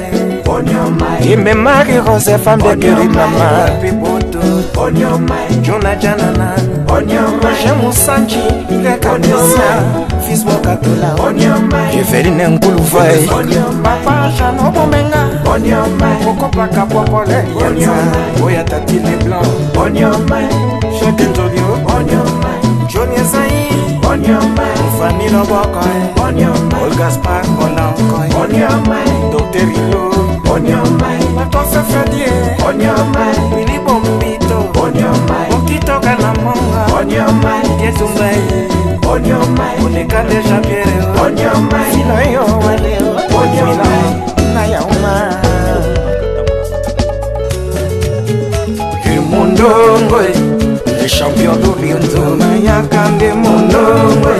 On your mind Ime Marie Joseph Ambekeri Mama Piboto On your mind Jonah Janana On your mind Roger Musanji Ileka Diosia Fils Mokatola On your mind Jeferine Nkulufai On your mind Papa Jano Bomenga On your mind Koko Paka Popole On your mind Oya Tati Leblanc On your mind Chacun Zolio On your mind Johnny Zai On your mind Famille Nobokoy On your mind Olga Spark Onankoy On your mind Dr. Hilo On your mind Matonse Fredie On your mind Willy Bombito On your mind Mokito Kanamonga On your mind Yetumbai On your mind Onekale Javier On your mind Filayo Waleo On your mind Nayauma Mondongo Les champions d'Oriento Mayakande Mondongo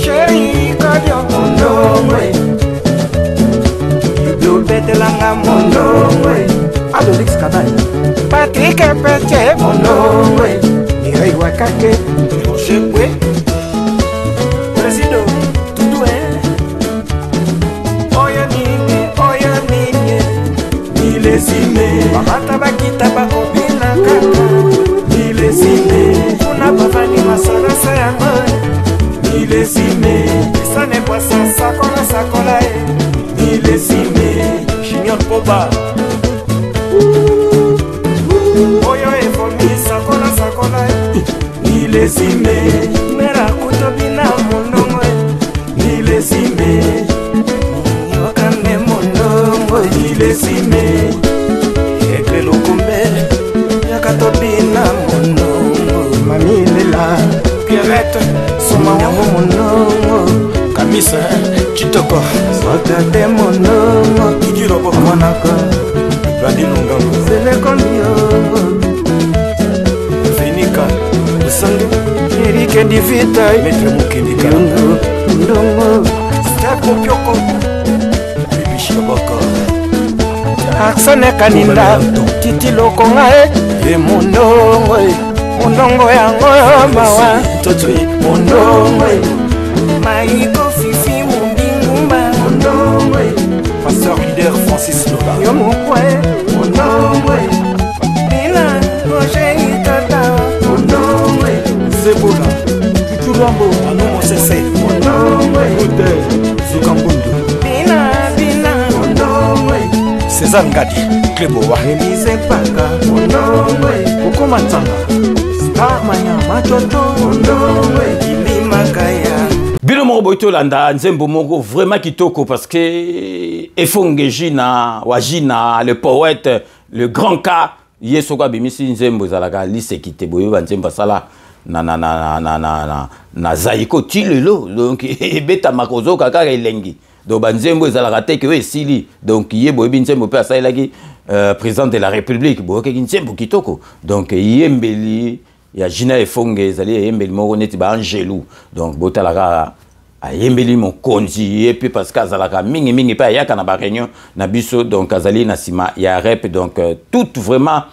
Chéri Kadio Mondongo Yudo Betelanga Mondongo Adolix Kadai Patrick Pete Mondongo Mireille Wakake Roger Boué Président Toudoué Oya Nini Milesime Mamata Bakita Bakobina Kaka Milesime Kuna Bavani Masarasa Yango Milesime Sane Poisson Sakola Sakola Milesime Junior Poba Oyo Efomi Sakola Sakola Milesime Mera Kutobina Mondongo Milesime Yokane Mondongo Milesime Ekle Lokombe Yakatobina Mondongo Mamilela Pierrette Somanyango Mondongo Kamisa Chitoko Sotate Mondongo Igirobo Monaka Radinungango Selekondio Fenika Usandu Erike Divita Metre Mukendi Karanga Ndongo Stako Pyoko Bibi Shabaka Aksane Kaninda Titi Lokonga Mondongo Mondongo yango mawa Totoi Mondongo Maïko Fifi Mundingumba Mondongo Pasteur leader Francis Lola Yomukwe Mondongo Nina Roger Itata Mondongo Zebola Tutulambo Anomo Sese Mondongo Hotel Zukambundu Bina Mondongo César Ngadi Klebowa Elise Paka Mondongo Okoma Tsanga Star Manyama Toto Mondongo Ilima Kaya Bino moko boito landa nzembo moko vraiment kitoko parce que Efongeji na Wajina le poète le grand cas yesoka bimisi nzembo zalaka lisekite boyo ba nzembo sala na zaiko tilelo donc ebeta makozo kaka elengi donc ba nzembo zalaka te ke esili donc ye boyo nzembo pe asalaki président de la République boyo ke nzembo kitoko donc yembeli ya Jina Efonge zali yembeli moko neti ba angelou donc botalaka ayembeli mokonzi et puis parce que azalaka mingi pa yaka na ba réunion na biso donc azali na sima ya rep donc tout vraiment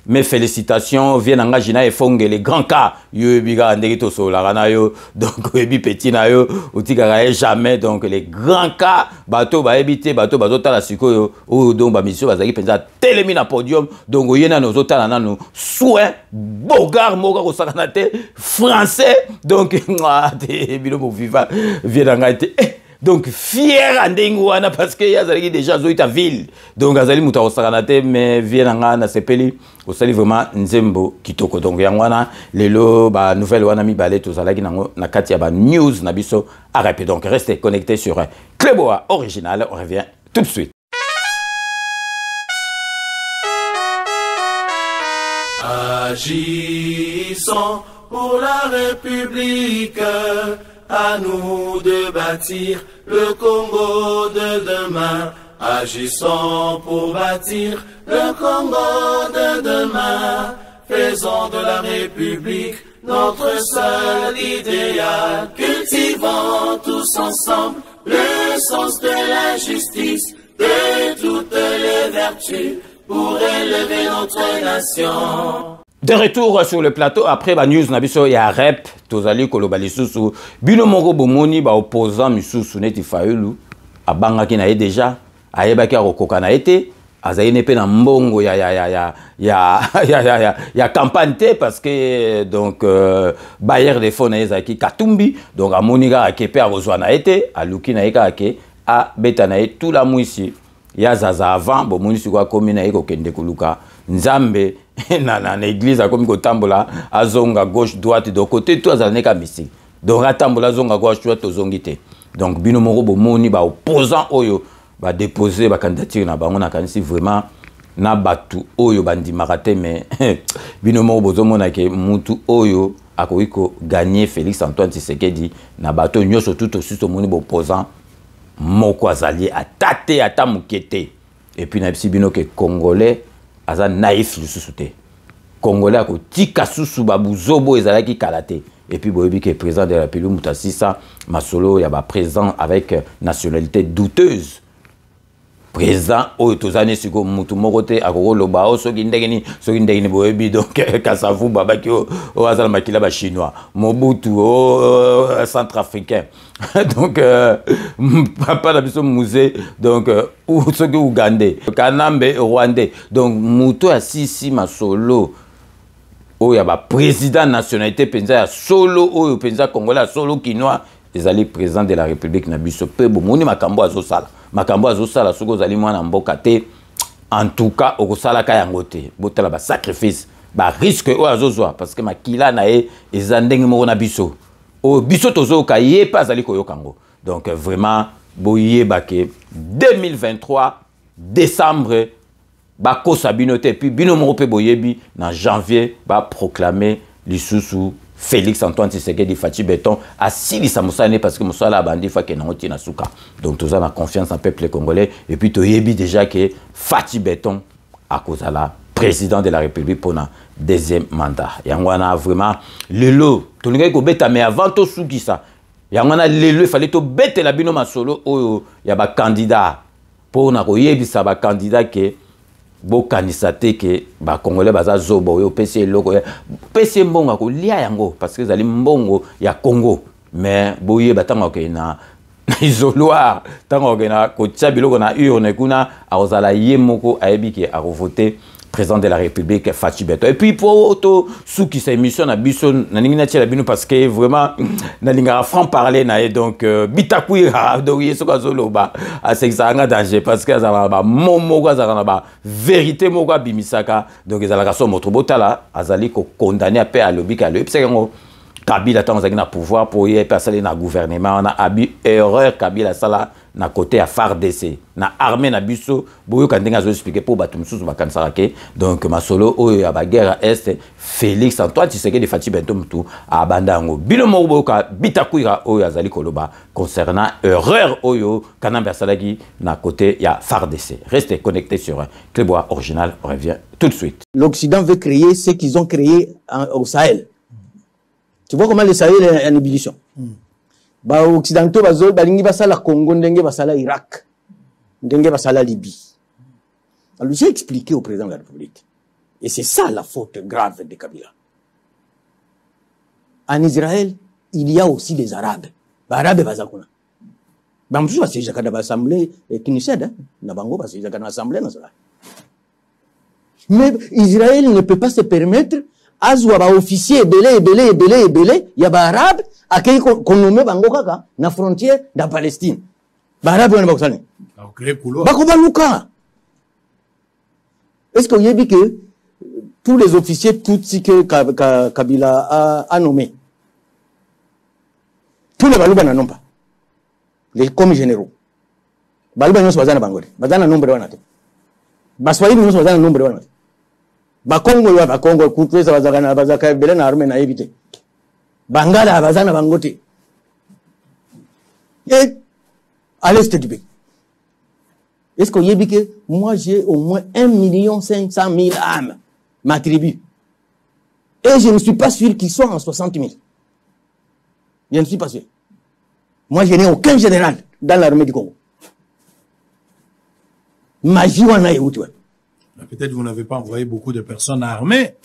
mes félicitations viennent en Gina et Fongue les grands cas yo biga ndeki solarana yo donc ebi petit na yo utika jamais donc les grands cas bateau ba éviter bateau bazota la sikoyo o donc ba mission bazaki penza telemi na podium donc yena nos otala nanu soin bogar moka ko sakanate français donc te bilo viva viennent en été donc fier andengwana parce que yazali déjà zoita ville donc azali muta osakanate mais viennent na sepeli osali vraiment nzembo kitoko donc yangwana lelo ba nouvelle wana mi balé tozalaki nango na kati ya ba news na biso arrêtez donc restez connectés sur Cléboa original on revient tout de suite. Agissons pour la République, à nous de bâtir le Congo de demain. Agissons pour bâtir le Congo de demain. Faisons de la République notre seul idéal. Cultivons tous ensemble le sens de la justice, de toutes les vertus pour élever notre nation. De retour sur le plateau, après la news, il y a rep, tozali kolobali susu, bino moko bomoni ba opposant misusu neti faulu, abanga ki na ye déjà, ayeba ki akokoka na ete, azayi nepe na mbongo ya campagne te parce que donc Bayer de fond na ezaki Katumbi, donc amonika akepe arozwa na ete, aluki na eka ake a beta na tout la muisi. Ya zaza avant bomoni sikwa komi na eko kende kuluka nzambe na église a komi kotambola azonga gauche droite de côté tout azalneka misi donc atambola zonga gauche droite ozongite donc bino moko bomoni ba opposant oyo ba déposer ba candidature na bango na kanisi vraiment na batu oyo bandimaka te mais bino moko bozomona ke mutu oyo akoiko gagner Félix Antoine Tshisekedi na bato nyoso tout aussi tomoni bo opposant moko azali atate ata mukete et puis na bino ke congolais aza naïf lisusu te congolais ako tika susu babuzobo ezalaki kalate et puis boyebi ke président de la République Mutasisa masolo ya ba présent avec nationalité douteuse président oyo tozani siko mutu moko te akokoloba o soki ndengeni boyebi donc Kasavu babaki o azala makila ba chinois Mobutu o centrafricain donc papa na biso musée donc soki Ougandais Kanambe Rwandais donc mutu ya sisi masolo oyo ya ba président nationalité penza ya solo oyo penza congolais solo kinois ezali président de la République na biso pe bomoni makambo azosala makambo azosala soko ozali mwana mboka te en tout cas okosalaka yango te botala ba sacrifice ba risque oyo azozwa parce que makila na ye eza ndenge moko na biso o biso tozoyoka ye pe azali koyoka yango donc vraiment boyeba ke 2023 décembre bakosa bino te puis bino moko pe boyebi na janvier ba proclamer lisusu Félix Antoine Tshisekedi Fachi Beton a silisa musane parce que musala bandi fa ke nangoti na suka donc tous a confiance en peuple congolais et puis toyebi déjà que Fachi Beton a kozala président de la République pour un deuxième mandat yangwana vraiment lelo tolinga ko beta mais avant to suki ça yangwana lelo il fallait to beta la bino masolo oyo ya ba candidat pour na koyebisa ba candidat que bo kanisate ke ba congolais baza zobo yo pese loko pese mbongo ko lia yango parce que zali mbongo ya Congo mais boye batanga ke na isoloir tango ke na ko tsabiloko na urne kuna azala yemoko ayebi ke a voter président de la République Fachi Beton et puis pour auto sous qui sa émission na biso na ningi na tshela bino parce que vraiment na linga franc parler na et donc bitakuira donc yeso kazolo ba a sexanga danger parce que azala ba momo ko azala ba vérité moko bimisaka donc ezala ka so moto botala azali ko condamner a pe à lobby ka le psekango Kabila tant na pouvoir pour y passer na gouvernement on a abi erreur Kabila sala na côté à FARDC na armée na biso boyo kandenga zo expliquer pour batum susu bakansara ke donc masolo oyo ya ba guerre est Félix Antoine Tshisekedi Fachi Beton tout a bandango bino mo boka bitakuira oyo azali koloba concernant erreur oyo kanamba salaki na côté ya FARDC restez connectés sur Cléboa original on revient tout de suite. L'Occident veut créer ce qu'ils ont créé au Sahel. Tu vois comment le Sahel est en ébullition. Bah occidentaux bazol balingi basala Congo ndenge basala Irak ndenge basala Libye. Alors j'ai expliqué au président de la République Et c'est ça la faute grave de Kabila. En Israël, il y a aussi des Arabes. Les Arabes, bazakuna. Bamsu va s'y dans l'assemblée Knesset, Nabango va s'y dans l'assemblée nationale. Mais Israël ne peut pas se permettre à ce officier belé, il y a des Arabes à qui qu'on nomme Bango Kaka, na frontière de la Palestine. Les Arabes, on va s'y est-ce qu'on y a dit que tous les officiers Tutsi que Kabila a nommés, tous les Balouba n'en ont pas. Les commis généraux. Balouba n'ont pas Bangode. Badana nombre de Baswahili n'ont pas nombre de Bakongo ya Bakongo, Kutwe Savazagana, Bazaka, Belen Armée n'a évité. Bangala, Bazana Bangote. Et à l'est du pays. Est-ce qu'on y a dit que moi j'ai au moins 1 500 000 âmes, ma tribu. Et je ne suis pas sûr qu'ils soient en 60 000. Je ne suis pas sûr. Moi je n'ai aucun général dans l'armée du Congo. Peut-être vous n'avez pas envoyé beaucoup de personnes armées.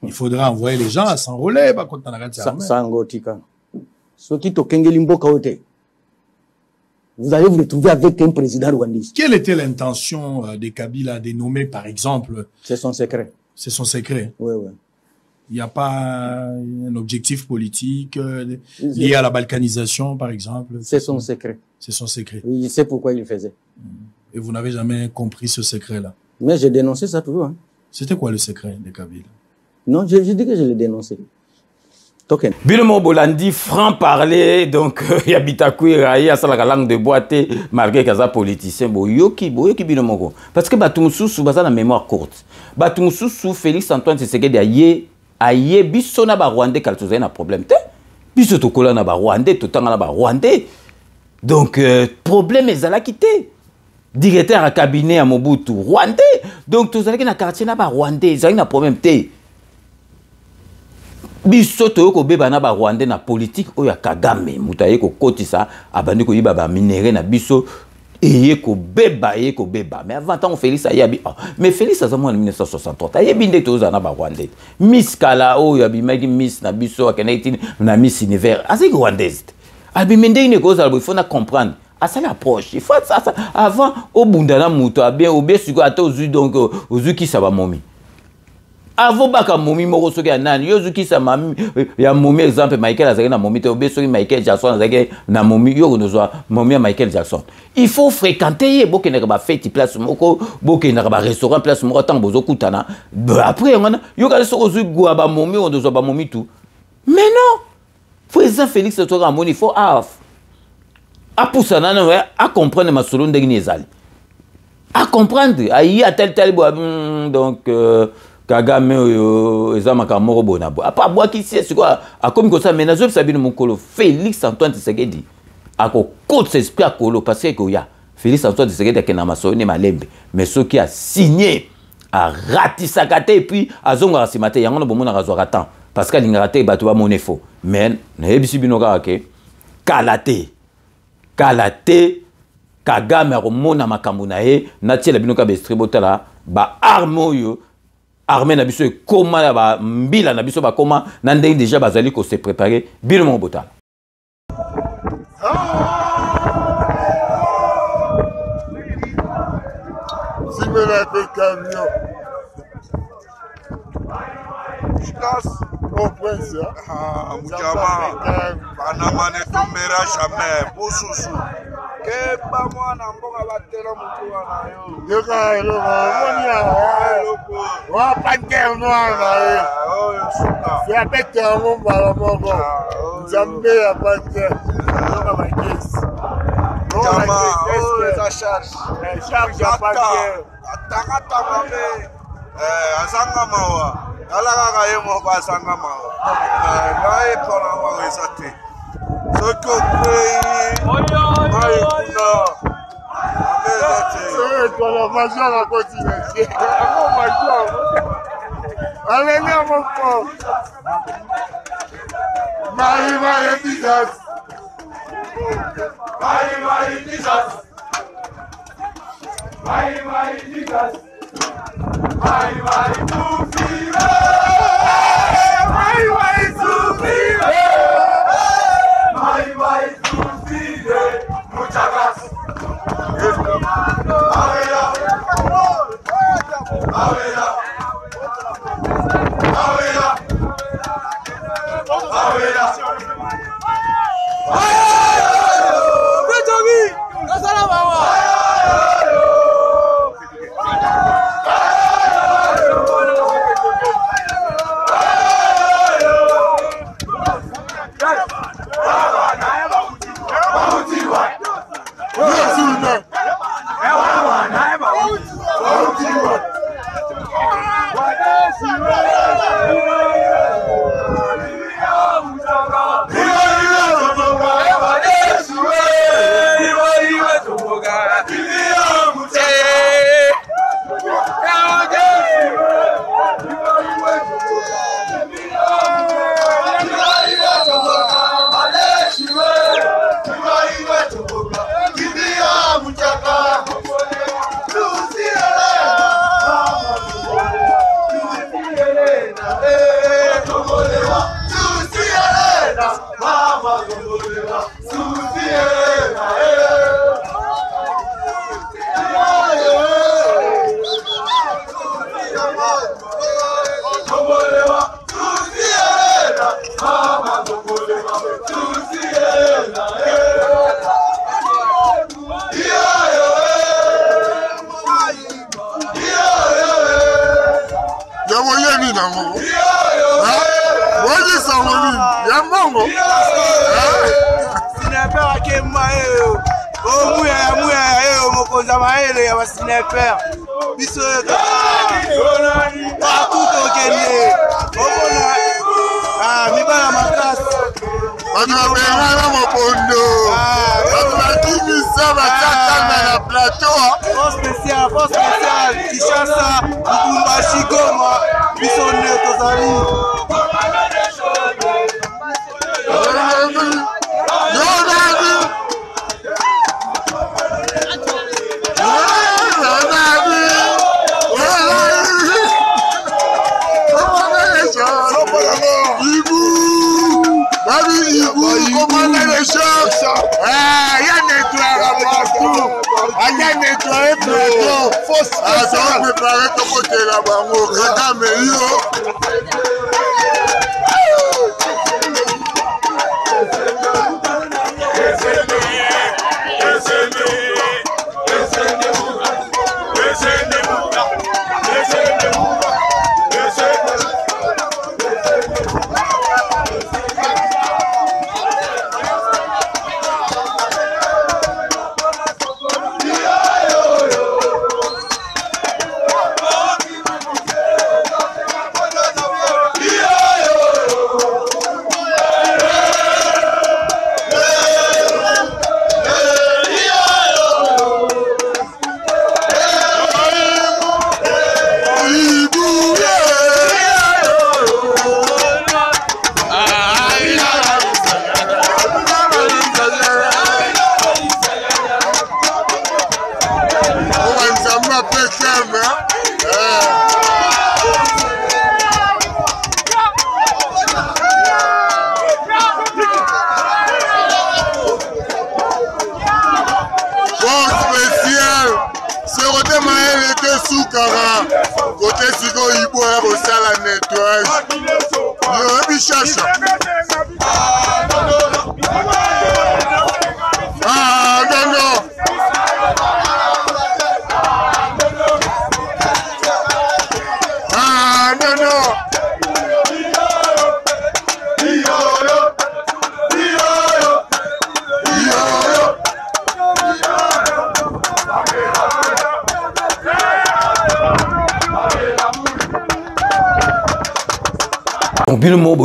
Il faudra envoyer les gens à s'enrôler. Vous allez vous retrouver avec un président rwandais. Quelle était l'intention de Kabila de nommer, par exemple? C'est son secret. C'est son secret. Oui, oui. Il n'y a pas un objectif politique lié à la balkanisation, par exemple? C'est son secret. C'est son secret. Il sait pourquoi il le faisait. Et vous n'avez jamais compris ce secret-là? Mais j'ai dénoncé ça toujours. Hein. C'était quoi le secret de Kabila? Non, je dis que je l'ai dénoncé. Token. Bilomo Bolandi, franc-parler, donc, Yabitakoui, Raya, ça la langue de boîte, malgré qu'il y a politicien, Boyoki, Bilomo. Parce que Batumsou, sous la mémoire courte. Batumsou, sous Félix Antoine Tshisekedi, aye, biso na ba Rwandais, quand tu as un problème, biso tokola na ba Rwandais, tout na ba Rwandais. Donc, problème est à la quitter. Directeur à cabinet à Mobutu, Rwandais. Donc, tu as un quartier na ba Rwandais, ils ont un problème, biso toyoko beba na ba Rwandais na politique oya Kagame mutaye ko kotisa abandi ko yiba ba minéré na biso eye ko beba mais avant tant Félix ayabi mais Félix azamo en 1963 ayebi nde toza na ba Rwandais Miss Kala oya bimaki Miss na biso akenaitin na Miss Univers aziki Rwandaise abi mende ine ko za il faut na comprendre à ça l'approche il faut ça avant au bundana muto bien au besuko ata ozu donc ozu ki ça va momi. Avant baka momi moko soki ya nani yo zuki sa mami ya momi exemple Michael azaki na momi te obe soki Michael Jackson azaki na momi yo nozwa momi ya Michael Jackson il faut fréquenter ye boke na ba fête place moko boke na ba restaurant place moko tant bozo kutana après ngana yo ka soko zu gwa ba momi on nozwa ba momi tout mais non président Félix Tshisekedi amoni il faut a poussana na a comprendre ma solo ndenge ezali a comprendre ayi a tel donc Kagame ezamaka moko bonabo apa bwa ki c'est quoi a comme ça mais nazo sabino mokolo Félix Antoine Tshisekedi ako côte esprit akolo parce que ya Félix Antoine Tshisekedi akena masoni malembe mais ce qui a signé a ratisaka te et puis azonga rasimate yango no bomona razwa temps parce que lingara te bato ba monefo mais na yebisi bino ka ke kalate Kagame akomona makambo na ye na tiela bino ka bestribotala ba armoyo armée na biso ekoma na ba mbila na biso ba koma na ndenge déjà bazali ko se préparer bino mon botala Simela pe camion Chicas au prince mujama banama ne tomera jamais bosusu Keba mwana mbonga batela mutu wana yo. Yoka yo moni ya. Wa pater noir yo. C'est avec un mbala moko. Nzambe ya pater. Yoka ba kesi. Jama, eza charge. Charge ya pater. Ataka mame. Azanga mawa. Alaka ka ye moko azanga mawa. Ngai pona mawa ezate. Soko kwei maikuna amezate kola majara continue ako majara alenya moko mari Jesus mari Jesus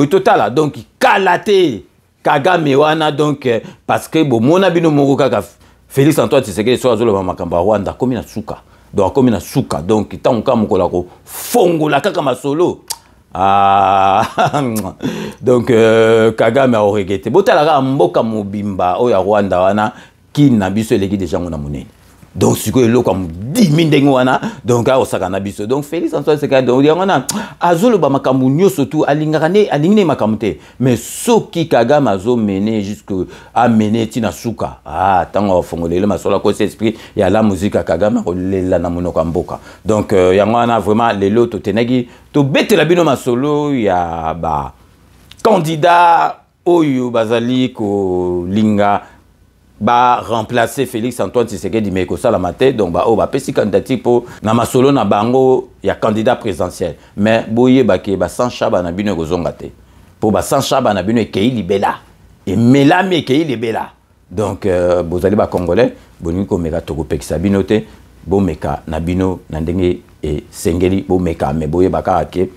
total donc kalaté Kagame wana donc parce que bon mona bino moko kaka Félix Antoine Tshisekedi so azolo ba makamba Rwanda komi na suka donc komi na suka donc tanka mukola ko fongola kaka masolo donc Kagame a regretté botala ka mboka mobimba o ya Rwanda wana ki na biso eleki déjà ngona monene donc siko eloko am 10 000 ndenge wana donc osaka na biso donc Félix Antoine Tshisekedi donc yango azoloba makambo nyonso tu alingaka ne alingi ne makambo te mais soki Kagame azomene jusque amener tina suka tango afongolele masolo ko esprit ya la musique Kagame kolela na monoko mboka donc yango wana vraiment lelo to tenaki to betela bino masolo ya ba candidat oyo bazali ko linga ba remplacer Félix Antoine Tshisekedi mais ko sala maté donc ba o ba pesi candidature pour na masolo na bango ya candidat présidentiel mais boye ba ke ba sans chaba na bino kozonga te pour ba sans chaba na bino ekei libela et melami ekei libela donc bozali ba congolais boni ko meka to ko pekisa bino te bo meka na bino na ndenge e sengeli bo meka me boye ba ka ke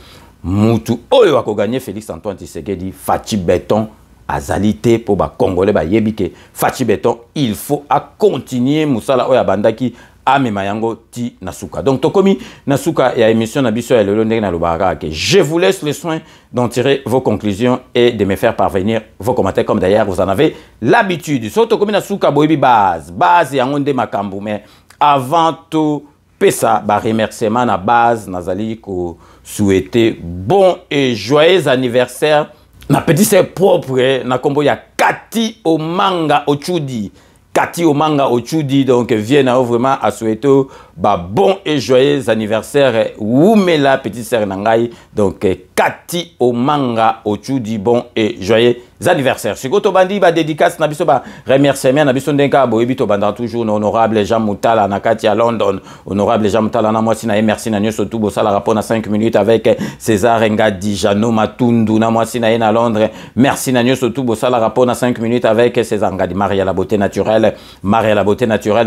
mutu oyo akoganye Félix Antoine Tshisekedi Fachi Béton azalité pour ba congolais ba yebike Fachi Béton il faut à continuer musala oya bandaki amema yango ti nasuka donc tokomi nasuka ya émission na biso ya lelo ndenge na lobaka ke je vous laisse le soin d'en tirer vos conclusions et de me faire parvenir vos commentaires comme d'ailleurs vous en avez l'habitude so tokomi nasuka boyebi base yango nde makambo mais avant tout pesa ba remerciement na base nazali ko souhaiter bon et joyeux anniversaire na petit sœur propre na kombo ya Kati Omanga Ochudi. Kati Omanga Ochudi donc vient vraiment à souhaiter ba bon et joyeux anniversaire Oumela petite sœur nangai donc Kati Omanga Ochudi bon et joyeux anniversaire. Siko to bandi ba dédicace na biso ba remerciement na biso ndenka boyebi to banda toujours honorable Jean Moutala na Kati à London honorable Jean Moutala na mwasi na merci na nyoso tout bosala rapport na 5 minutes avec César Ngadi Jano Matundu na mwasi na na Londres merci na nyoso tout bosala rapport na 5 minutes avec César Ngadi Maria la beauté naturelle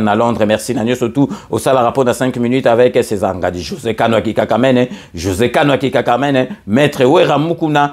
na Londres merci na nyoso tout osala rapport na 5 minutes avec César Ngadi José Kano ki Kakamene maître Wera Mukuna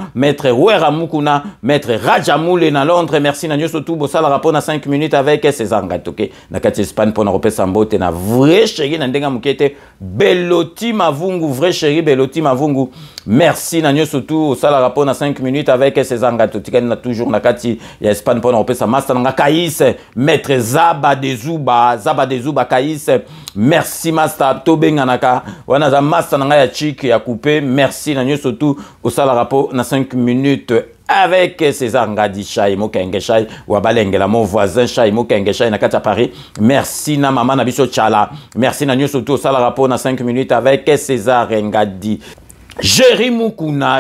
maître Rajamoule na Londres merci na nyoso tout bosala rapport na 5 minutes avec César Ngatoke na kati Espagne pour na repesa mbote na vrai chéri na ndenga mukete Beloti Mavungu vrai chéri Beloti Mavungu merci na nyoso tout osala rapport na 5 minutes avec César Ngatoke na toujours na kati ya Espagne pour na repesa master nga Kaïs maître Zaba de Zuba Kaïs merci master tobenga naka wana za master nga ya chic ya coupé merci na nyoso tout osala rapport na 5 minutes avec César Ngadi Chai Mokenge Chai Wabalengela mon voisin Chai Mokenge Chai na kati Paris merci na maman na biso Chala merci na nyoso tout sala rapport na 5 minutes avec César Ngadi Jerry Mukuna,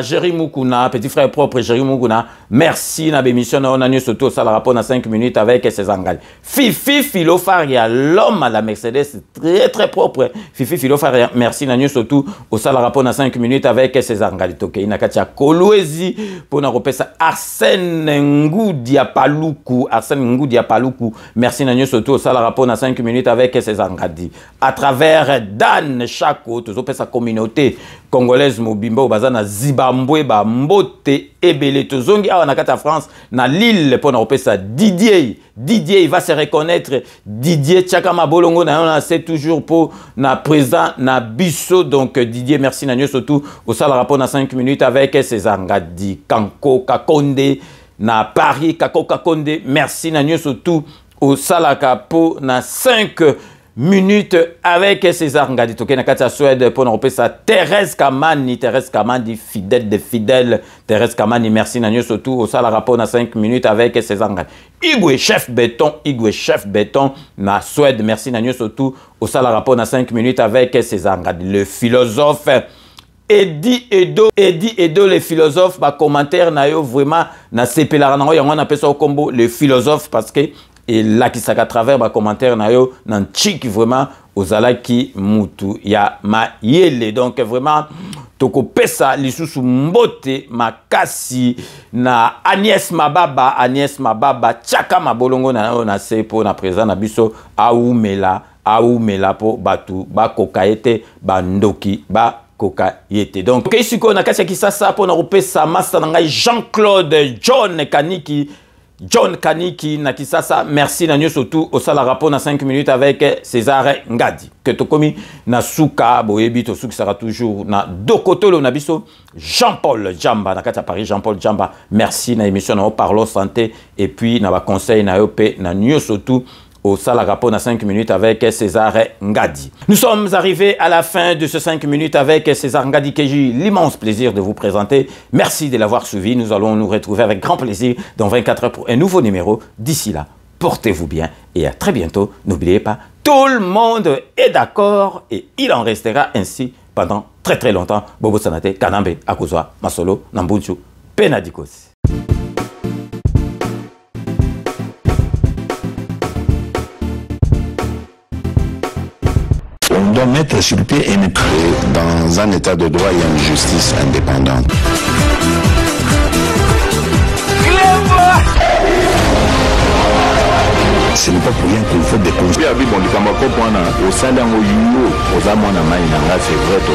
petit frère propre Jerry Mukuna, merci na bémission na on a surtout ça le rapport na 5 minutes avec ses engages. Fifi Filofaria, l'homme à la Mercedes très propre. Fifi Filofaria, merci na surtout au ça le rapport na 5 minutes avec ses engages. OK, ina katia Kolwezi pour na repesa Arsène Ngoudia Paluku, merci na surtout au ça le rapport na 5 minutes avec ses engages. À travers Dan Chako, tous sa communauté congolaise mobimba bazana Zibambwe ba mbote ebele tozongi awa na kata France na Lille pour na opesa Didier il va se reconnaître Didier Tchakama Bolongo na c'est toujours pour na présent na biso donc Didier merci na surtout au sala rapport na 5 minutes avec César Ngadi Kanko Kakonde na Paris Kako Kakonde merci na surtout au sala capo na 5 minutes avec César Ngadi Toké na kati Suède pour nous repérer Thérèse Kamani fidèle de fidèles Thérèse Kamani merci na nyo surtout au sala rapport na 5 minutes avec César Ngadi Igwe chef béton na Suède merci na nyo surtout au sala rapport na 5 minutes avec César Ngadi le philosophe Eddie Edo les philosophes ba commentaire na yo vraiment na sepela na yo on appelle ça au combo le philosophe parce que et là qui s'à travers ma commentaire na yo nan chik vraiment aux alaki mutu ya ma yele donc vraiment toko pesa lisusu mbote makasi na Agnès Mababa Tchaka Mabolongo na sepo na présent na biso aumela po batu ba kokaete bandoki ba koka yete donc kesiko na kati kisasa po na kopesa master ngai Jean-Claude John Kaniki na kisasa merci na nyo surtout au sala rapport na 5 minutes avec César Ngadi que tokomi na suka boyebi to suki sera toujours na dokotolo na biso Jean-Paul Jamba na kati Paris Jean-Paul Jamba merci na émission na parlons santé et puis na ba conseil na yope na nyo surtout au Salagapo, 5 minutes avec César Ngadi. Nous sommes arrivés à la fin de ce 5 minutes avec César Ngadi que j'ai l'immense plaisir de vous présenter. Merci de l'avoir suivi. Nous allons nous retrouver avec grand plaisir dans 24 heures pour un nouveau numéro. D'ici là, portez-vous bien et à très bientôt. N'oubliez pas, tout le monde est d'accord et il en restera ainsi pendant très très longtemps. Bobo Sanate, Kanambe, Akuzwa, Masolo, Nambuju, Penadikos. On doit mettre sur pied et mettre dans un état de droit et une justice indépendante. Ce n'est pas pour rien qu'il faut des conseils. Au sein d'un c'est vrai, tu